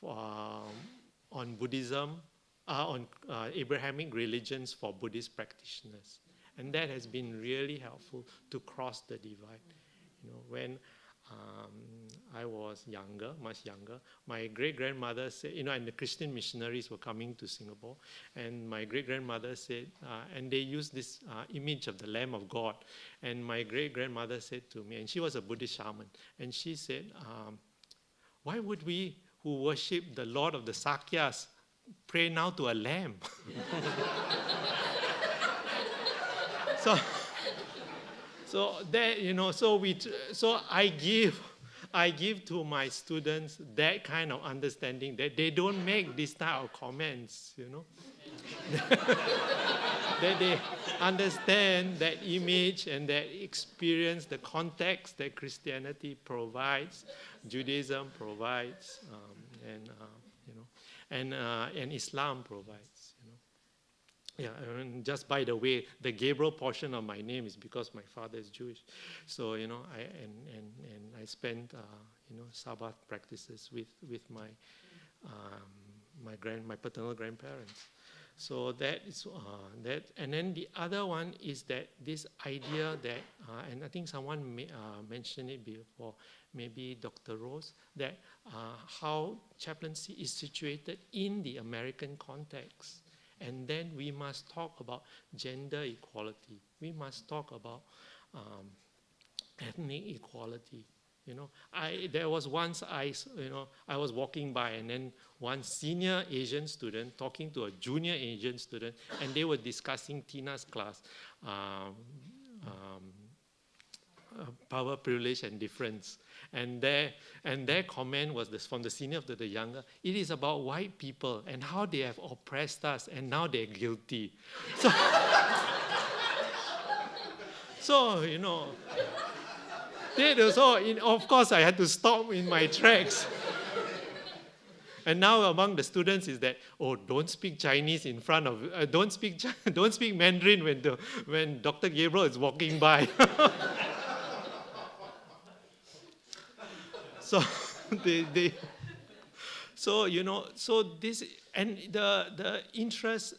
Speaker 5: on Buddhism, on Abrahamic religions for Buddhist practitioners. And that has been really helpful to cross the divide. When I was younger, much younger. My great-grandmother said, and the Christian missionaries were coming to Singapore, and my great-grandmother said, and they used this image of the Lamb of God, and my great-grandmother said to me, and she was a Buddhist shaman, and she said, why would we who worship the Lord of the Sakyas pray now to a lamb? So that, so I give to my students that kind of understanding, that they don't make this type of comments, that they understand that image and that experience, the context that Christianity provides, Judaism provides, and Islam provides. Yeah, and just by the way, the Gabriel portion of my name is because my father is Jewish. So I spent Sabbath practices with my my paternal grandparents. So that is that. And then the other one is that this idea that, and I think someone mentioned it before, maybe Dr. Rose, that how chaplaincy is situated in the American context. And then we must talk about gender equality. We must talk about ethnic equality. There was once I was walking by, and then one senior Asian student talking to a junior Asian student, and they were discussing Tina's class, power, privilege, and difference. And their comment was this, from the senior to the younger: it is about white people and how they have oppressed us, and now they're guilty. So of course, I had to stop in my tracks. And now among the students is that, don't speak Chinese in front of, don't speak Mandarin when Dr. Gabriel is walking by. So so this, and the interest,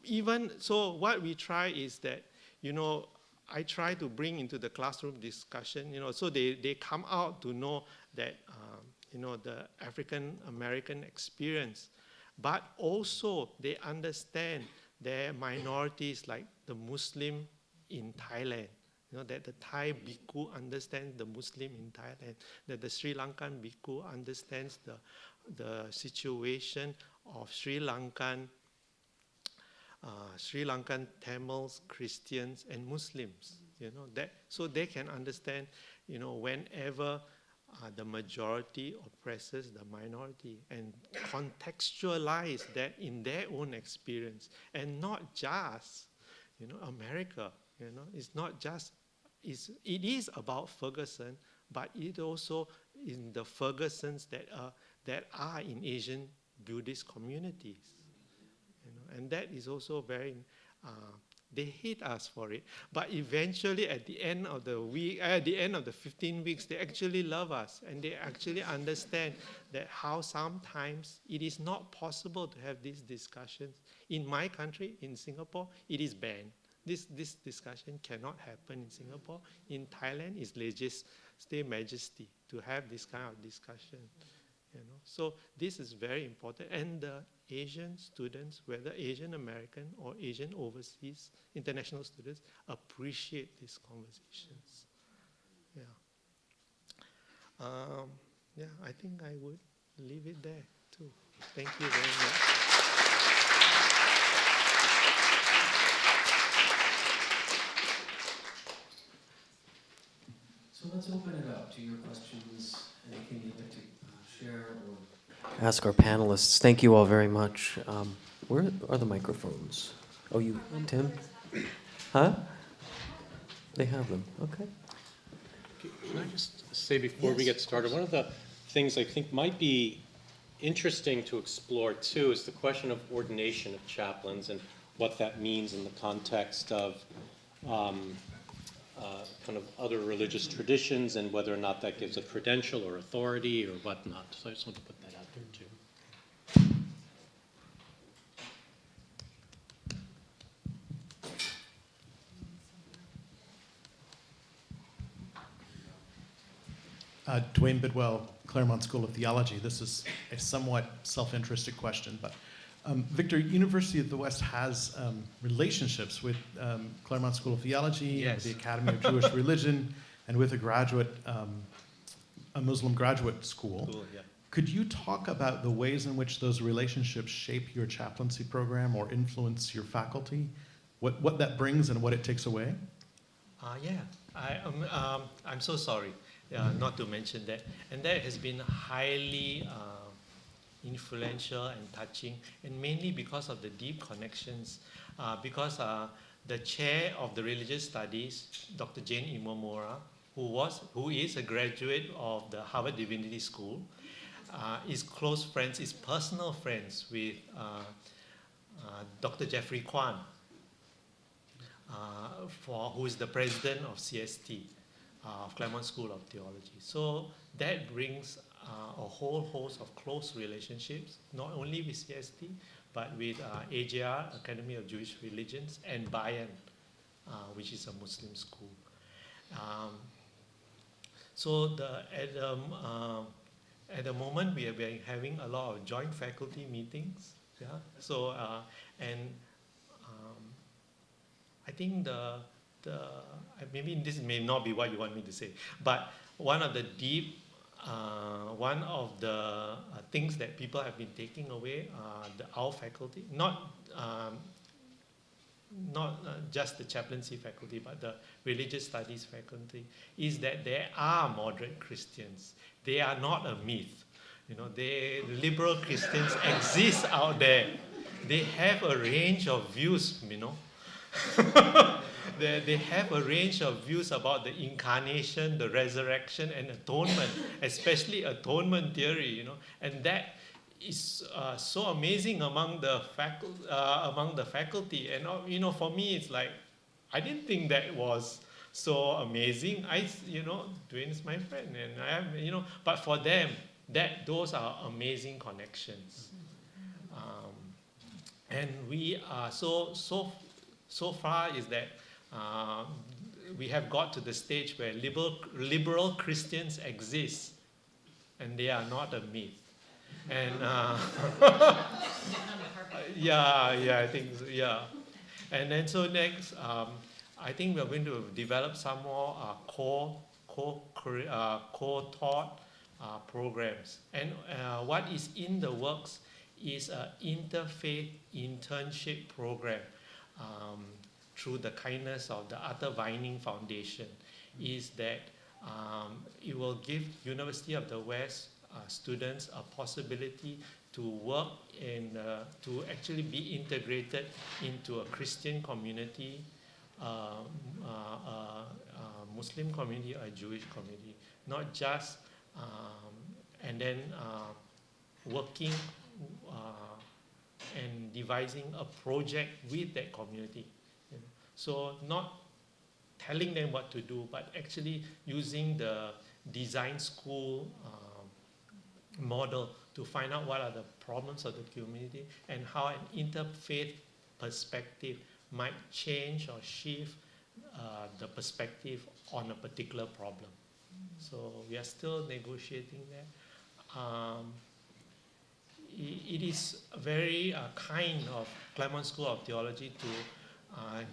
Speaker 5: even so, what we try is that, I try to bring into the classroom discussion, so they come out to know that, the African American experience, but also they understand their minorities, like the Muslim in Thailand. That the Thai bhikkhu understands the Muslim in Thailand, that the Sri Lankan bhikkhu understands the situation of Sri Lankan Tamils, Christians, and Muslims. So they can understand, whenever the majority oppresses the minority, and contextualize that in their own experience, and not just, America. It's not just. It is about Ferguson, but it also in the Fergusons that are in Asian Buddhist communities, and that is also very. They hate us for it, but eventually at the end of the week, at the end of the 15 weeks, they actually love us, and they actually understand that how sometimes it is not possible to have these discussions. In my country, in Singapore, it is banned. This discussion cannot happen in Singapore. In Thailand, it's state majesty to have this kind of discussion. So this is very important. And the Asian students, whether Asian American or Asian overseas international students, appreciate these conversations. I think I would leave it there too. Thank you very much.
Speaker 1: So let's open it up to your questions, anything you'd like to share or ask our panelists. Thank you all very much. Where are the microphones? Oh, you, Tim? Huh? They have them, okay.
Speaker 4: Can I just say before we get started, one of the things I think might be interesting to explore too is the question of ordination of chaplains and what that means in the context of kind of other religious traditions, and whether or not that gives a credential or authority or whatnot. So I just want to put that out there too.
Speaker 6: Dwayne Bidwell, Claremont School of Theology. This is a somewhat self-interested question, but Victor, University of the West has relationships with Claremont School of Theology,
Speaker 5: Yes.
Speaker 6: with the Academy of Jewish Religion, and with a Muslim graduate school.
Speaker 5: Cool, yeah.
Speaker 6: Could you talk about the ways in which those relationships shape your chaplaincy program or influence your faculty? What that brings and what it takes away?
Speaker 5: I'm so sorry not to mention that. And that has been highly influential and touching, and mainly because of the deep connections. Because the chair of the religious studies, Dr. Jane Imamura, who is a graduate of the Harvard Divinity School, is close friends, is personal friends with Dr. Jeffrey Kwan, who is the president of CST, of Claremont School of Theology. So that brings a whole host of close relationships, not only with CST, but with AJR, Academy of Jewish Religions, and Byrnes, which is a Muslim school. So at the moment, we have been having a lot of joint faculty meetings. Yeah. So I think maybe this may not be what you want me to say, but one of the things that people have been taking away, our faculty, not just the chaplaincy faculty, but the religious studies faculty, is that there are moderate Christians. They are not a myth. The liberal Christians exist out there. They have a range of views, They have a range of views about the incarnation, the resurrection, and atonement, especially atonement theory, and that is so amazing among the faculty. And for me, it's like I didn't think that was so amazing. Dwayne is my friend, and I have, but for them, those are amazing connections. And we are so far is that we have got to the stage where liberal Christians exist, and they are not a myth. And I think so, yeah. And then so next, I think we're going to develop some more co-taught programs. And what is in the works is an interfaith internship program through the kindness of the Arthur Vining Foundation. Is that it will give University of the West students a possibility to work and to actually be integrated into a Christian community, Muslim community, or a Jewish community, not just and then working and devising a project with that community. So not telling them what to do, but actually using the design school model to find out what are the problems of the community and how an interfaith perspective might change or shift the perspective on a particular problem. So we are still negotiating that. It is very kind of Claremont School of Theology to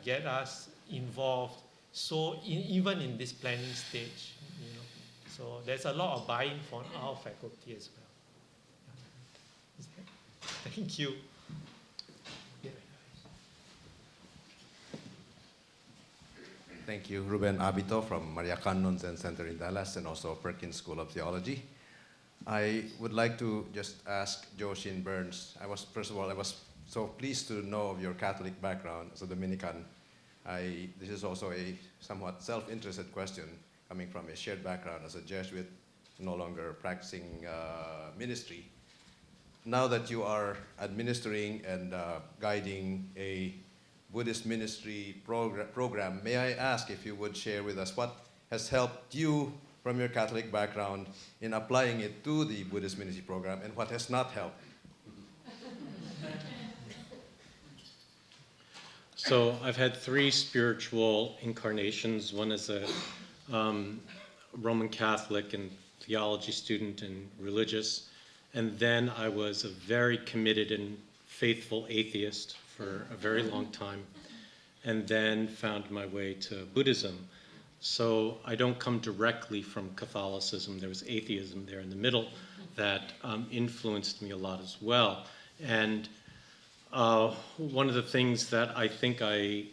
Speaker 5: get us involved. So even in this planning stage, so there's a lot of buy-in from our faculty as well. Thank you.
Speaker 7: Thank you, Ruben Abito from Maria Cannon Zen Center in Dallas and also Perkins School of Theology. I would like to just ask Joshin, Byrnes. First of all, I was so pleased to know of your Catholic background as a Dominican. This is also a somewhat self-interested question coming from a shared background as a Jesuit, no longer practicing ministry. Now that you are administering and guiding a Buddhist Ministry program, may I ask if you would share with us what has helped you from your Catholic background in applying it to the Buddhist Ministry program and what has not helped?
Speaker 4: So I've had 3 spiritual incarnations. One as a Roman Catholic and theology student and religious. And then I was a very committed and faithful atheist for a very long time, and then found my way to Buddhism. So I don't come directly from Catholicism. There was atheism there in the middle that influenced me a lot as well. And one of the things that I think I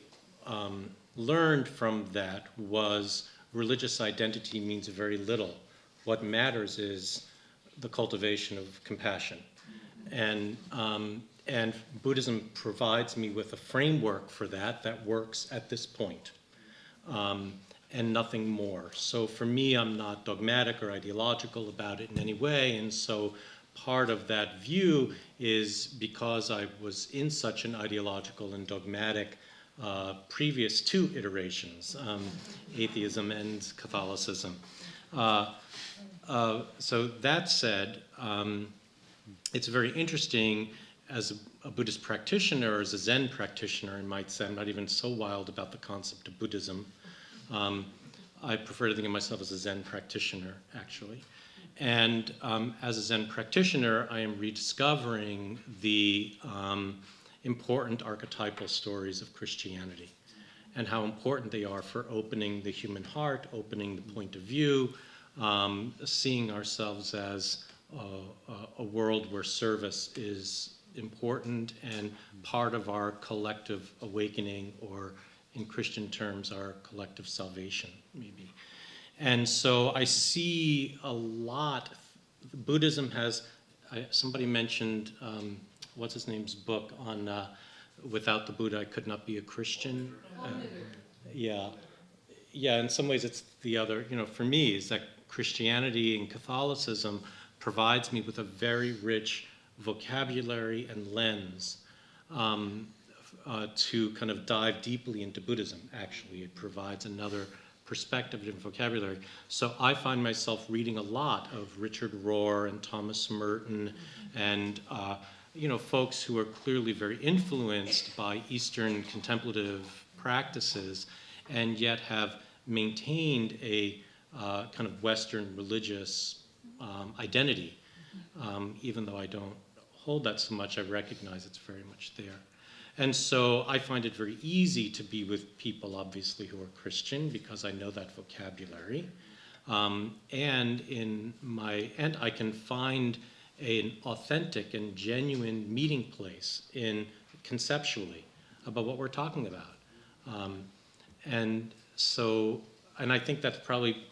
Speaker 4: learned from that was religious identity means very little. What matters is the cultivation of compassion. And Buddhism provides me with a framework for that works at this point, and nothing more. So for me, I'm not dogmatic or ideological about it in any way, and so part of that view is because I was in such an ideological and dogmatic previous two iterations, atheism and Catholicism. So that said, it's very interesting as a Buddhist practitioner, as a Zen practitioner, I might say. I'm not even so wild about the concept of Buddhism. I prefer to think of myself as a Zen practitioner, actually. And as a Zen practitioner, I am rediscovering the important archetypal stories of Christianity and how important they are for opening the human heart, opening the point of view, seeing ourselves as a world where service is important and part of our collective awakening, or in Christian terms, our collective salvation, maybe. And so I see a lot. Buddhism has, somebody mentioned, what's his name's book on Without the Buddha, I Could Not Be a Christian. Yeah, in some ways it's the other, for me, is that Christianity and Catholicism provides me with a very rich vocabulary and lens to kind of dive deeply into Buddhism, actually. It provides another perspective and vocabulary. So I find myself reading a lot of Richard Rohr and Thomas Merton and folks who are clearly very influenced by Eastern contemplative practices and yet have maintained a kind of Western religious identity. Even though I don't hold that so much, I recognize it's very much there. And so I find it very easy to be with people, obviously, who are Christian because I know that vocabulary. And I can find an authentic and genuine meeting place conceptually about what we're talking about. And I think that's probably,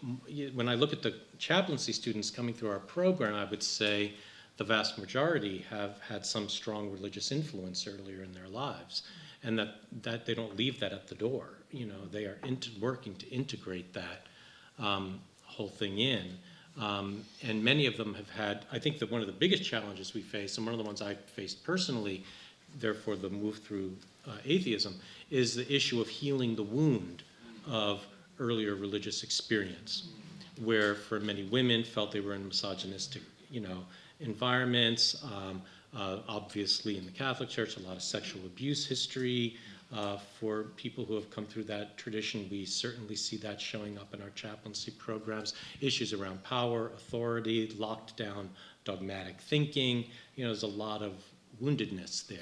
Speaker 4: when I look at the chaplaincy students coming through our program, I would say the vast majority have had some strong religious influence earlier in their lives, and that they don't leave that at the door. They are working to integrate that whole thing in. And many of them have had, I think that one of the biggest challenges we face, and one of the ones I faced personally, therefore the move through atheism, is the issue of healing the wound of earlier religious experience, where for many women felt they were in misogynistic, environments. Obviously in the Catholic Church, a lot of sexual abuse history. For people who have come through that tradition, we certainly see that showing up in our chaplaincy programs. Issues around power, authority, locked down dogmatic thinking. There's a lot of woundedness there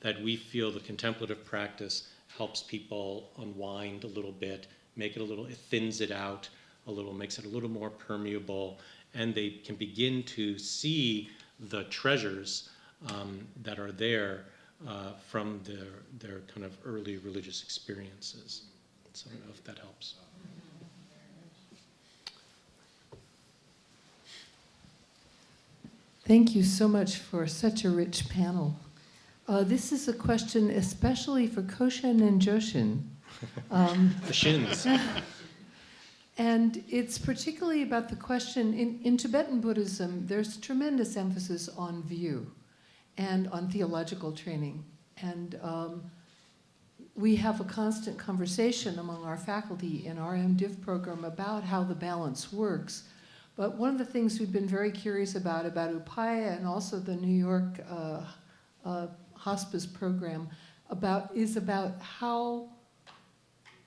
Speaker 4: that we feel the contemplative practice helps people unwind a little bit, it thins it out a little, makes it a little more permeable, and they can begin to see the treasures that are there from their kind of early religious experiences. So I don't know if that helps.
Speaker 8: Thank you so much for such a rich panel. This is a question especially for Koshin and Joshin.
Speaker 4: The shins.
Speaker 8: And it's particularly about the question, in Tibetan Buddhism, there's tremendous emphasis on view and on theological training. And we have a constant conversation among our faculty in our MDiv program about how the balance works. But one of the things we've been very curious about Upaya and also the New York hospice program, is about how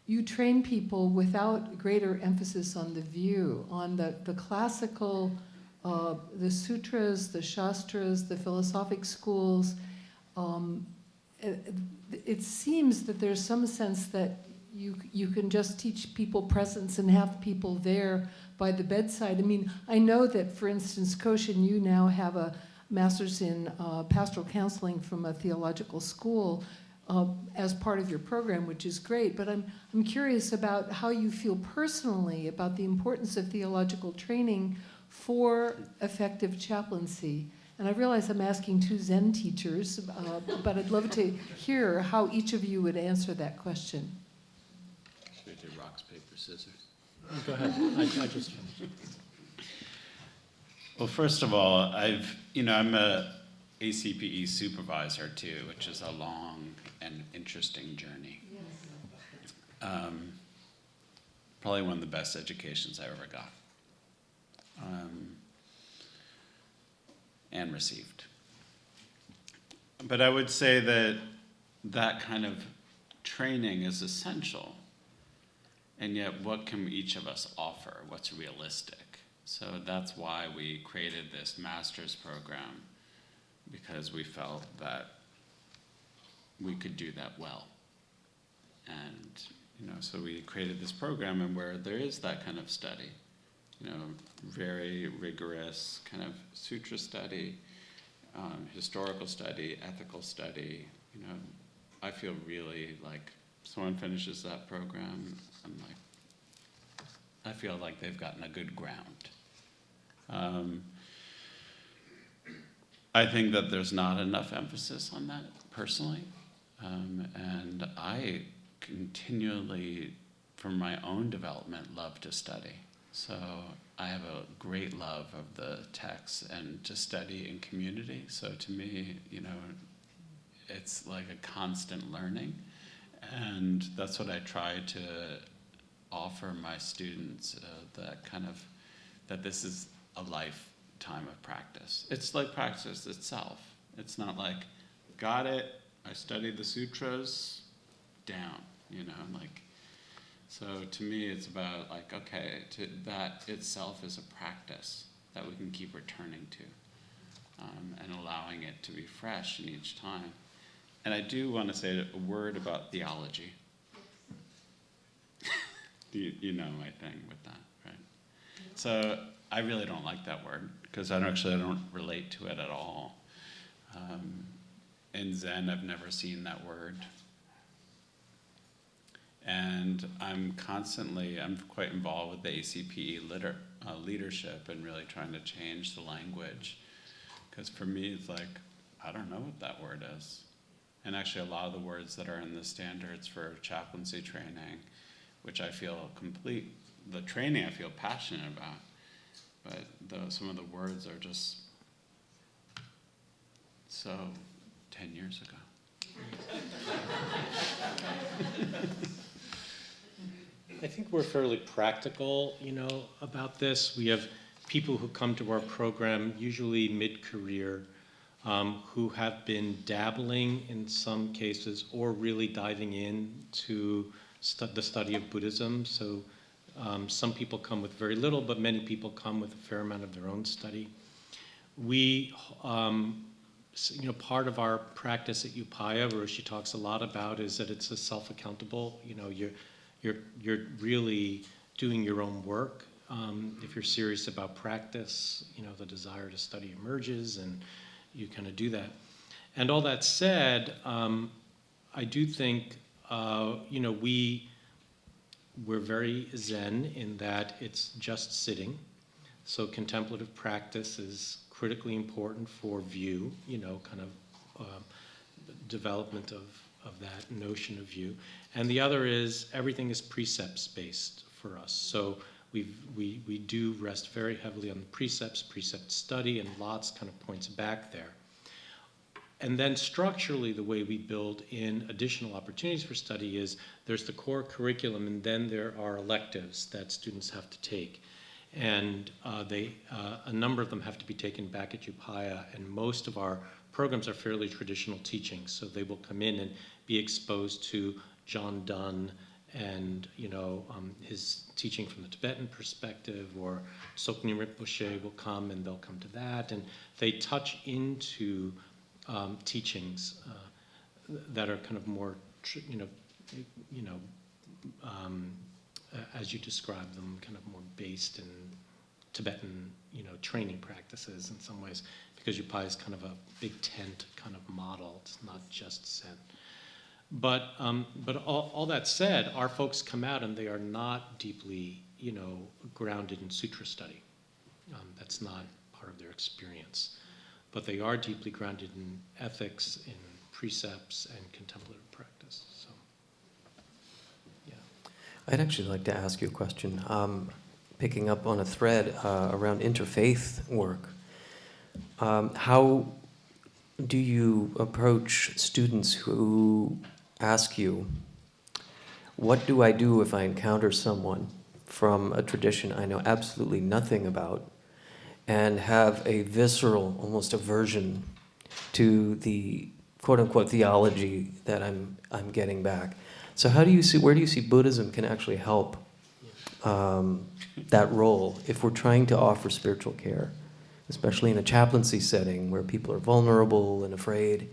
Speaker 8: you train people without greater emphasis on the view, on the classical, the sutras, the shastras, the philosophic schools. It seems that there's some sense that you can just teach people presence and have people there by the bedside. I mean, I know that, for instance, Koshin, you now have a master's in pastoral counseling from a theological school as part of your program, which is great. But I'm curious about how you feel personally about the importance of theological training for effective chaplaincy. And I realize I'm asking two Zen teachers, but I'd love to hear how each of you would answer that question.
Speaker 2: Should we do rocks, paper, scissors?
Speaker 4: Go ahead. I just finished.
Speaker 2: Well, first of all, I'm a ACPE supervisor too, which is a long and interesting journey. Probably one of the best educations I ever got. And received. But I would say that kind of training is essential. And yet, what can each of us offer? What's realistic? So that's why we created this master's program, because we felt that we could do that well. And, so we created this program and where there is that kind of study, very rigorous kind of sutra study, historical study, ethical study. I feel really like someone finishes that program, I feel like they've gotten a good ground. I think that there's not enough emphasis on that personally, and I continually, for my own development, love to study. So I have a great love of the texts and to study in community. So to me, it's like a constant learning. And that's what I try to offer my students, that this is a lifetime of practice. It's like practice itself. It's not like, got it, I studied the sutras, down, So to me, it's about that itself is a practice that we can keep returning to, and allowing it to be fresh in each time. And I do want to say a word about theology. You know my thing with that, right? So I really don't like that word because I don't relate to it at all. In Zen, I've never seen that word. And I'm quite involved with the ACPE leadership and really trying to change the language. Because for me, it's like, I don't know what that word is. And actually a lot of the words that are in the standards for chaplaincy training, which I feel the training I feel passionate about, but some of the words are just so 10 years ago.
Speaker 4: I think we're fairly practical, about this. We have people who come to our program, usually mid-career, who have been dabbling in some cases or really diving into the study of Buddhism. So some people come with very little, but many people come with a fair amount of their own study. We, part of our practice at Upaya, where she talks a lot about, is that it's a self-accountable. You're really doing your own work. If you're serious about practice, the desire to study emerges, and you kind of do that. And all that said, I do think, we're very Zen in that it's just sitting. So contemplative practice is critically important for view, development of that notion of view. And the other is everything is precepts-based for us. So we do rest very heavily on the precepts, precept study, and lots kind of points back there. And then structurally, the way we build in additional opportunities for study is there's the core curriculum, and then there are electives that students have to take. And a number of them have to be taken back at Upaya, and most of our programs are fairly traditional teaching, so they will come in and be exposed to John Donne and his teaching from the Tibetan perspective, or Soknim Rinpoche will come and they'll come to that, and they touch into teachings that are kind of more, as you describe them, kind of more based in Tibetan, training practices in some ways, because Upaya is kind of a big tent kind of model. It's not just Zen. But all that said, our folks come out and they are not deeply, grounded in sutra study. That's not part of their experience. But they are deeply grounded in ethics, in precepts, and contemplative practice. So, yeah.
Speaker 1: I'd actually like to ask you a question. Picking up on a thread around interfaith work, how do you approach students who ask you, what do I do if I encounter someone from a tradition I know absolutely nothing about and have a visceral, almost aversion to the quote-unquote theology that I'm getting back? So where do you see Buddhism can actually help that role if we're trying to offer spiritual care, especially in a chaplaincy setting where people are vulnerable and afraid?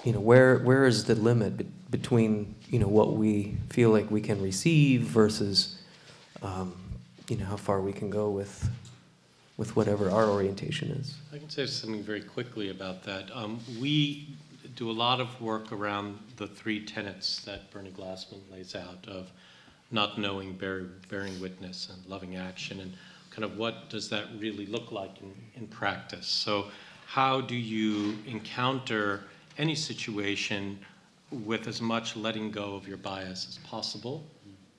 Speaker 1: Where is the limit between what we feel like we can receive versus how far we can go with whatever our orientation is?
Speaker 4: I can say something very quickly about that. We do a lot of work around the three tenets that Bernie Glassman lays out of not knowing, bearing witness, and loving action, and kind of what does that really look like in practice. So how do you encounter any situation with as much letting go of your bias as possible?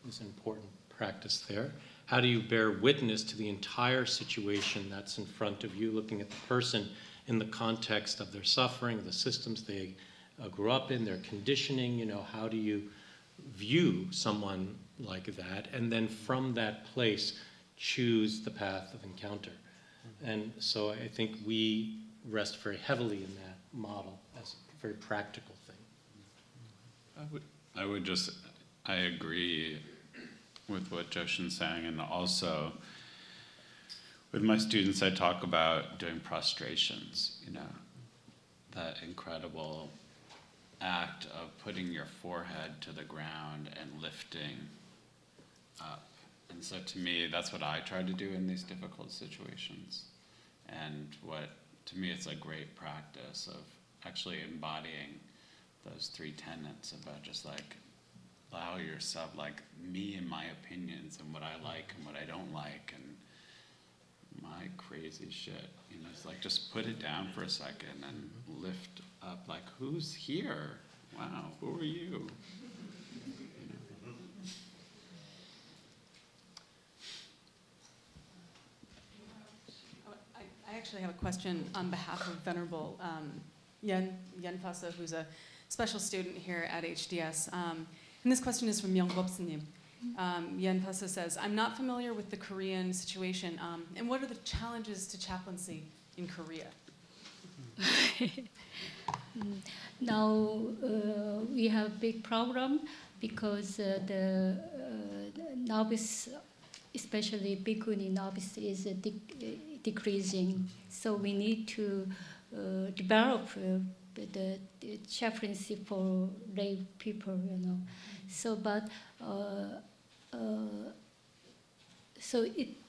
Speaker 4: Is an important practice there. How do you bear witness to the entire situation that's in front of you, looking at the person in the context of their suffering, the systems they grew up in, their conditioning? How do you view someone like that, and then from that place choose the path of encounter? And so I think we rest very heavily in that model as a very practical thing.
Speaker 2: I agree with what Joshin's saying, and also with my students I talk about doing prostrations, that incredible act of putting your forehead to the ground and lifting up. And so to me, that's what I try to do in these difficult situations. And to me, it's a great practice of actually embodying those three tenets about just allow yourself, me and my opinions and what I like and what I don't like and my crazy shit. It's just put it down for a second and lift up, who's here? Wow, who are you?
Speaker 9: I actually have a question on behalf of Venerable Yen Fasa, who's a special student here at HDS. And this question is from Myeongbeop. Yen Fasa says, I'm not familiar with the Korean situation, and what are the challenges to chaplaincy in Korea?
Speaker 3: Now we have a big problem because the novice, especially bhikkhuni novice, is decreasing. So we need to develop the chaplaincy for lay people, So, but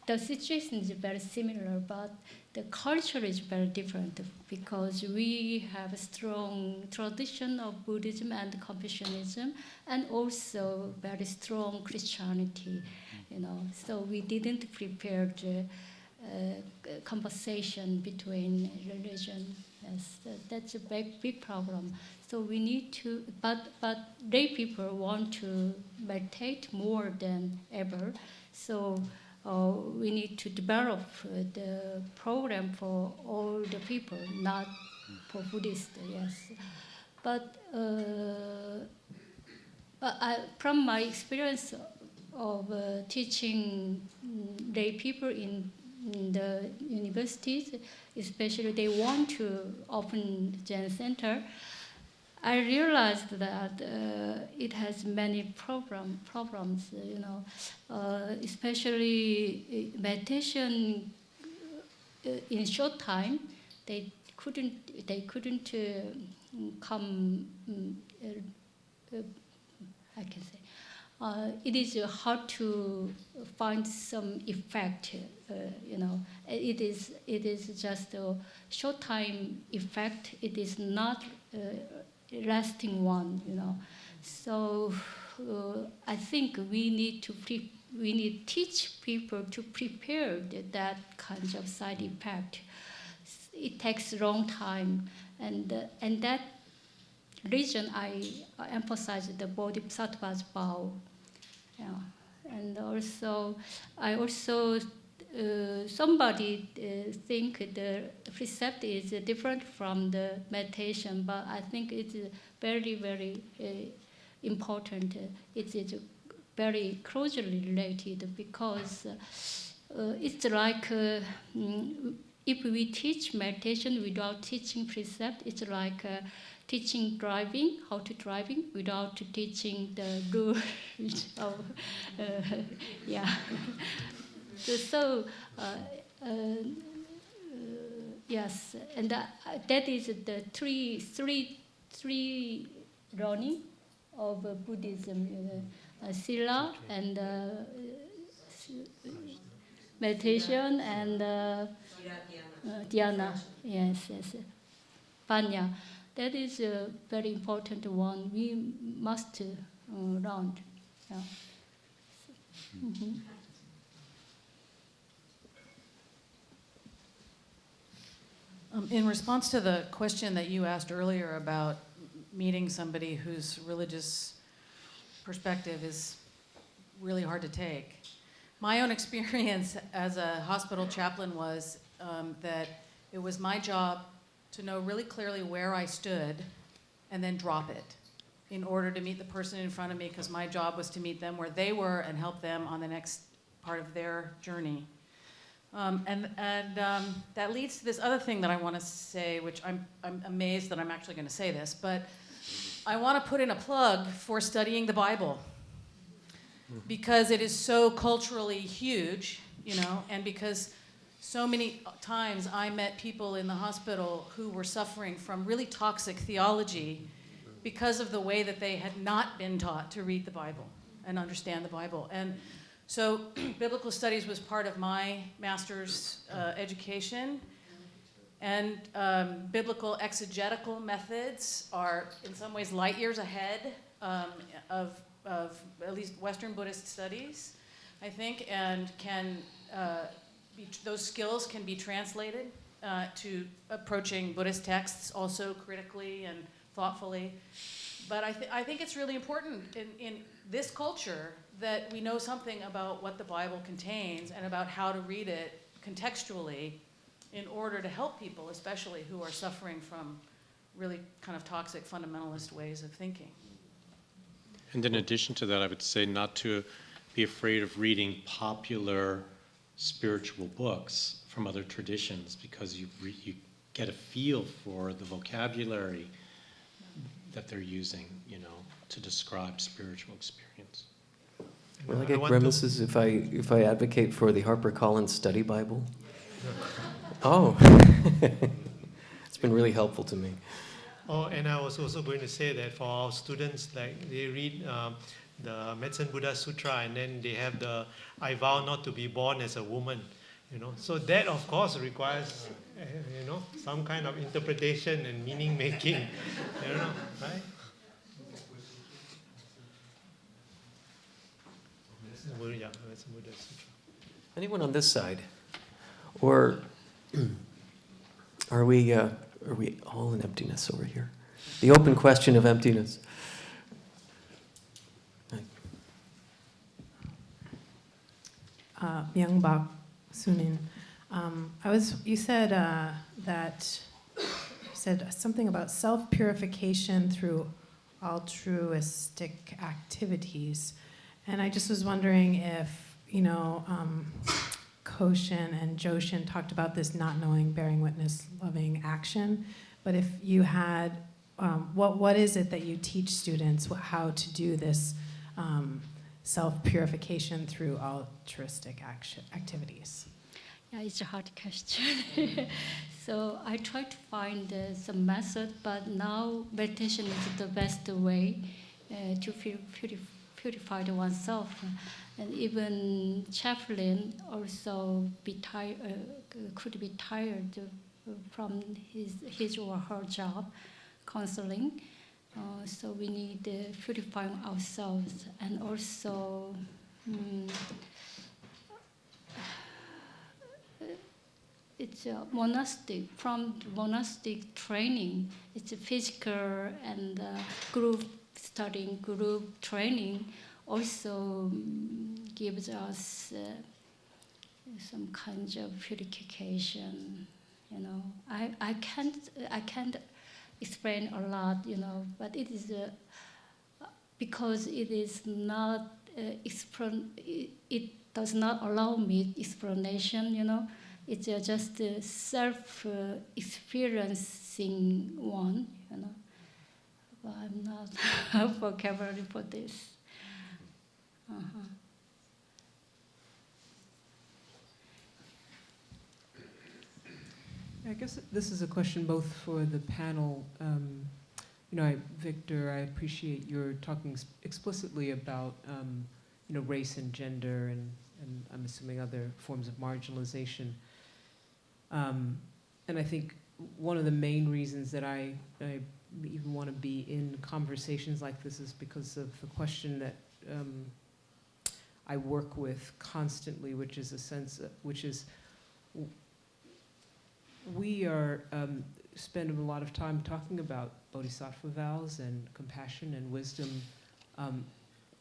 Speaker 3: the situation is very similar, but the culture is very different because we have a strong tradition of Buddhism and Confucianism, and also very strong Christianity, So we didn't prepare the conversation between religion. Yes, that's a big problem. So we need to, but lay people want to meditate more than ever. So we need to develop the program for all the people, not for Buddhists. Yes, but from my experience of teaching lay people in the universities, especially they want to open Zen center, I realized that it has many problems, especially meditation in short time. They couldn't come. I can say it is hard to find some effect. It is just a short time effect. It is not lasting one. So I think we need to teach people to prepare that kind of side effect. It takes a long time, and that reason I emphasize the Bodhisattva's vow. Yeah. And also, somebody think the precept is different from the meditation, but I think it's very, very important. It is very closely related because it's like if we teach meditation without teaching precept, it's like teaching driving, how to driving, without teaching the rules of, yeah. So, yes, and that is the three learning of Buddhism, sila and meditation and dhyana, yes, panya. That is a very important one. We must learn. Yeah. Mm-hmm.
Speaker 10: In response to the question that you asked earlier about meeting somebody whose religious perspective is really hard to take, my own experience as a hospital chaplain was that it was my job to know really clearly where I stood and then drop it in order to meet the person in front of me, because my job was to meet them where they were and help them on the next part of their journey. And that leads to this other thing that I want to say, which I'm amazed that I'm actually going to say this, but I want to put in a plug for studying the Bible, because it is so culturally huge, and because so many times I met people in the hospital who were suffering from really toxic theology because of the way that they had not been taught to read the Bible and understand the Bible. And so biblical studies was part of my master's education. And biblical exegetical methods are in some ways light years ahead of at least Western Buddhist studies, I think, and those skills can be translated to approaching Buddhist texts also critically and thoughtfully. But I think it's really important in this culture that we know something about what the Bible contains and about how to read it contextually in order to help people, especially who are suffering from really kind of toxic fundamentalist ways of thinking.
Speaker 4: And in addition to that, I would say not to be afraid of reading popular spiritual books from other traditions, because you get a feel for the vocabulary that they're using, to describe spiritual experience.
Speaker 1: Will I get grimaces if I advocate for the HarperCollins Study Bible? Oh, it's been really helpful to me.
Speaker 5: Oh, and I was also going to say that for our students, like they read the Medicine Buddha Sutra, and then they have the I vow not to be born as a woman, So that, of course, requires, some kind of interpretation and meaning making, right? Yeah, that's a Buddha Sutra.
Speaker 1: Anyone on this side, or are we all in emptiness over here? The open question of emptiness.
Speaker 11: Myeongbeop, Sunim. You said something about self-purification through altruistic activities, and I just was wondering if Koshin and Joshin talked about this not knowing, bearing witness, loving action, but if you had what is it that you teach students how to do this self-purification through altruistic activities?
Speaker 3: Yeah, it's a hard question. So I try to find some method, but now meditation is the best way to purify oneself. And even chaplain also could be tired from his or her job, counseling. So we need purifying ourselves, and also it's a monastic, from monastic training. It's a physical and group studying, group training also gives us some kind of purification. You know, I can't explain a lot, you know, but it is because it is not it does not allow me explanation, you know. It's just a self-experiencing one, you know. But I'm not vocabulary for this.
Speaker 12: I guess this is a question both for the panel. Victor, I appreciate your talking explicitly about race and gender and I'm assuming other forms of marginalization. And I think one of the main reasons that I even want to be in conversations like this is because of the question that I work with constantly, which is we are spending a lot of time talking about bodhisattva vows and compassion and wisdom,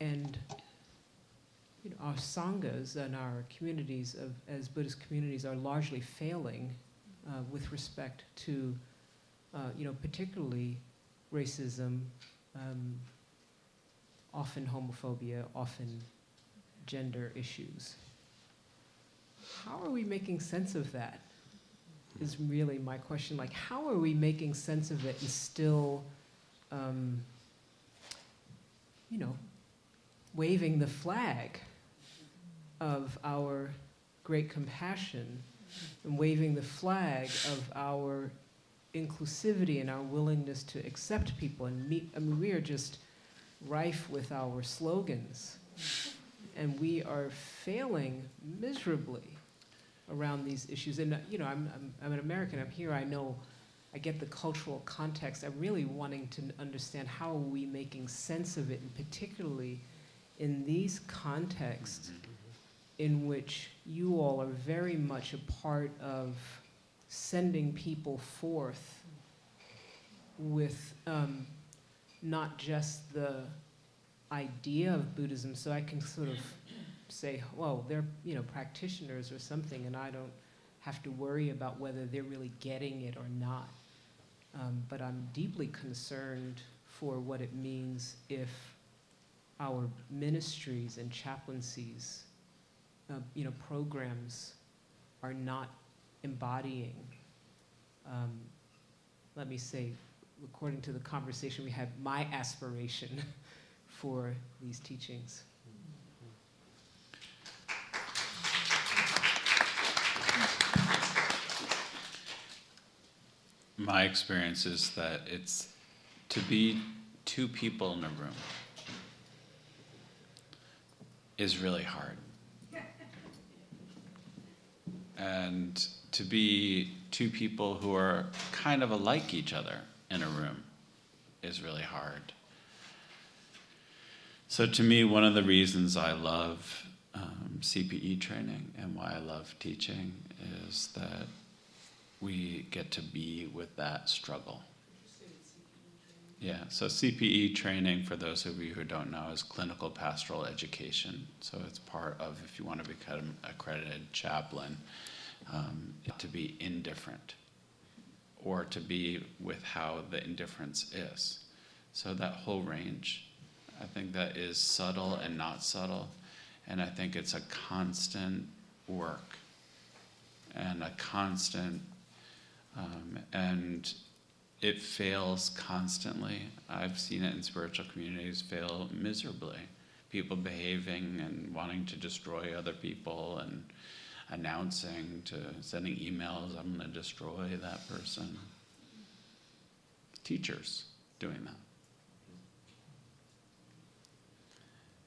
Speaker 12: and our sanghas and our communities as Buddhist communities are largely failing with respect to, particularly racism, often homophobia, often gender issues. How are we making sense of that? Is really my question. Like, how are we making sense of it and still, waving the flag of our great compassion and waving the flag of our inclusivity and our willingness to accept people and meet? I mean, we are just rife with our slogans, and we are failing miserably around these issues. And I'm an American. I'm here. I know, I get the cultural context. I'm really wanting to understand how are we making sense of it, and particularly in these contexts in which you all are very much a part of sending people forth with not just the idea of Buddhism. So I can sort of say, well, they're practitioners or something, and I don't have to worry about whether they're really getting it or not. But I'm deeply concerned for what it means if our ministries and chaplaincies, programs are not embodying, let me say, according to the conversation we had, my aspiration for these teachings.
Speaker 2: My experience is that it's to be two people in a room is really hard. And to be two people who are kind of alike each other in a room is really hard. So to me, one of the reasons I love CPE training and why I love teaching is that we get to be with that struggle. Yeah, so CPE training, for those of you who don't know, is clinical pastoral education. So it's part of, if you want to become an accredited chaplain, to be indifferent or to be with how the indifference is. So that whole range, I think that is subtle and not subtle, and I think it's a constant work and a constant, and it fails constantly. I've seen it in spiritual communities fail miserably. People behaving and wanting to destroy other people and announcing, sending emails, I'm going to destroy that person. Teachers doing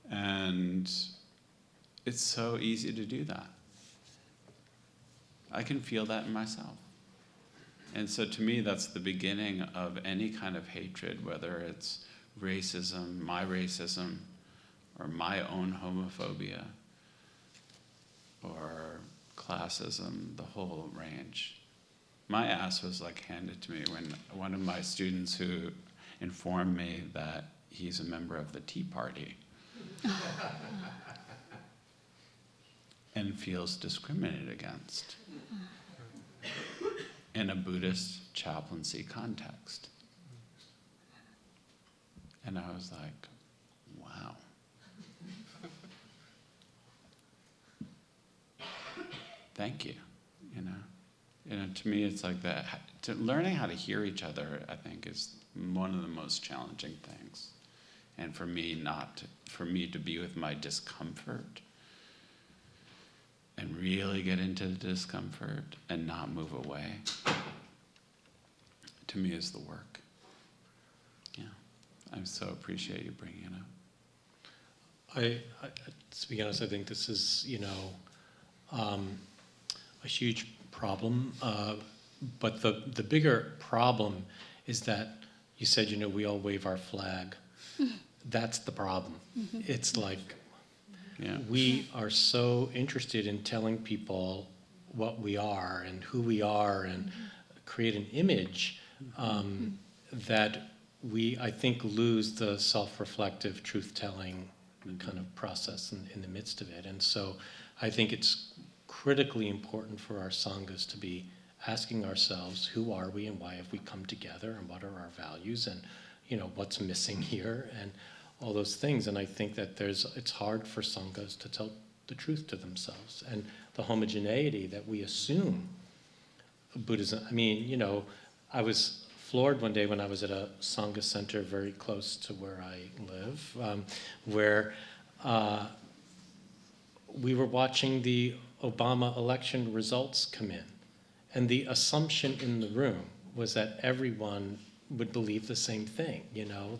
Speaker 2: that. And it's so easy to do that. I can feel that in myself. And so to me, that's the beginning of any kind of hatred, whether it's racism, or my own homophobia, or classism, the whole range. My ass was like handed to me when one of my students who informed me that he's a member of the Tea Party and feels discriminated against in a Buddhist chaplaincy context. And I was like, wow. Thank you, you know. To me, it's like that. Learning how to hear each other, I think, is one of the most challenging things. And for me to be with my discomfort and really get into the discomfort and not move away, to me is the work. Yeah, I so appreciate you bringing it up.
Speaker 4: To be honest, I think this is, a huge problem. But the bigger problem is that you said, we all wave our flag. That's the problem. Mm-hmm. It's like we are so interested in telling people what we are and who we are and create an image that we, I think, lose the self-reflective, truth-telling kind of process in the midst of it. And so I think it's critically important for our sanghas to be asking ourselves, who are we and why have we come together and what are our values and what's missing here and all those things. And I think that it's hard for sanghas to tell the truth to themselves and the homogeneity that we assume Buddhism. I mean, I was floored one day when I was at a sangha center very close to where I live, where we were watching the Obama election results come in. And the assumption in the room was that everyone would believe the same thing,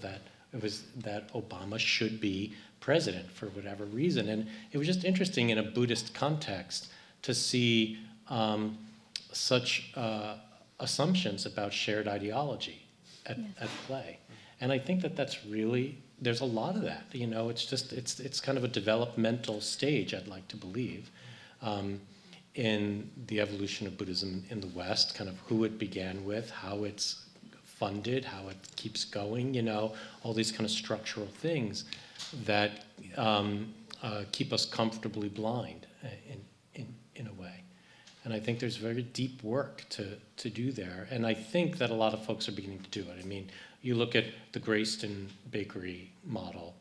Speaker 4: that it was that Obama should be president for whatever reason. And it was just interesting in a Buddhist context to see such assumptions about shared ideology at play. And I think that's really, there's a lot of that, it's kind of a developmental stage, I'd like to believe, in the evolution of Buddhism in the West, kind of who it began with, how it's funded, how it keeps going, all these kind of structural things that keep us comfortably blind in a way. And I think there's very deep work to do there. And I think that a lot of folks are beginning to do it. I mean, you look at the Grayston Bakery model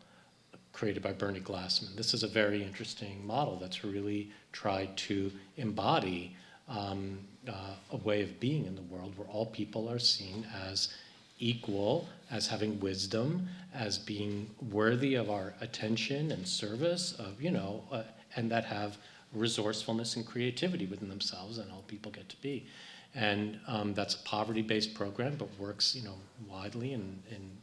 Speaker 4: created by Bernie Glassman. This is a very interesting model that's really tried to embody a way of being in the world where all people are seen as equal, as having wisdom, as being worthy of our attention and service, and that have resourcefulness and creativity within themselves, and all people get to be. And that's a poverty-based program, but works, widely in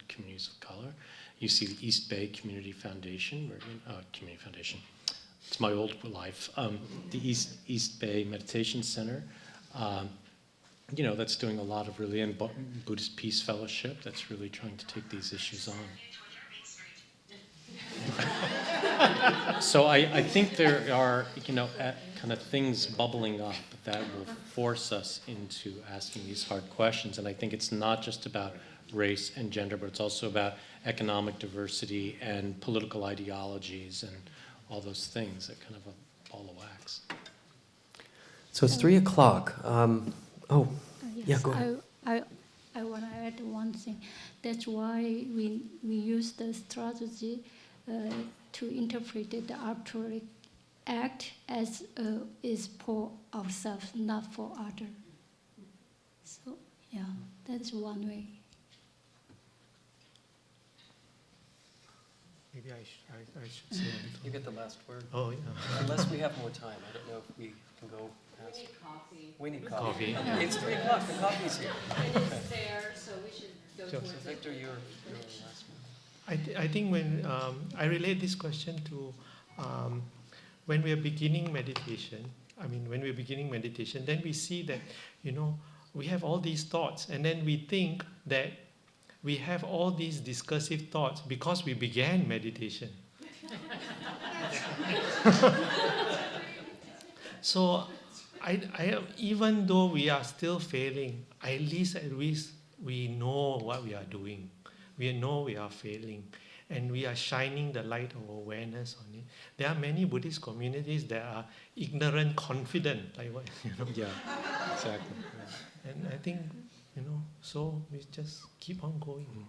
Speaker 4: communities of color. You see the East Bay Community Foundation, Community Foundation. It's my old life. The East Bay Meditation Center, that's doing a lot of really, and Buddhist Peace Fellowship, that's really trying to take these issues on. So I think there are, kind of things bubbling up that will force us into asking these hard questions. And I think it's not just about race and gender, but it's also about economic diversity and political ideologies and all those things that kind of a ball of wax.
Speaker 1: So it's 3 o'clock.
Speaker 3: Yes,
Speaker 1: Yeah, go ahead.
Speaker 3: I want to add one thing. That's why we use the strategy to interpret the arbitrary act as is for ourselves, not for others. So Yeah, that's one way.
Speaker 5: Maybe I should say a little.
Speaker 1: You get the last word.
Speaker 5: Oh, yeah.
Speaker 1: Unless we have more time. I don't know if we can go past. We need coffee.
Speaker 5: Coffee.
Speaker 1: It's 3 o'clock. The coffee's here.
Speaker 10: And it's there, so we should go
Speaker 5: Sure.
Speaker 1: So Victor, you're the last one.
Speaker 5: I think when I relate this question to when we are beginning meditation, then we see that, we have all these thoughts, and then we think that we have all these discursive thoughts because we began meditation. So, even though we are still failing, at least we know what we are doing. We know we are failing, and we are shining the light of awareness on it. There are many Buddhist communities that are ignorant, confident, like what
Speaker 4: Yeah, exactly.
Speaker 5: And I think, so we just keep on going.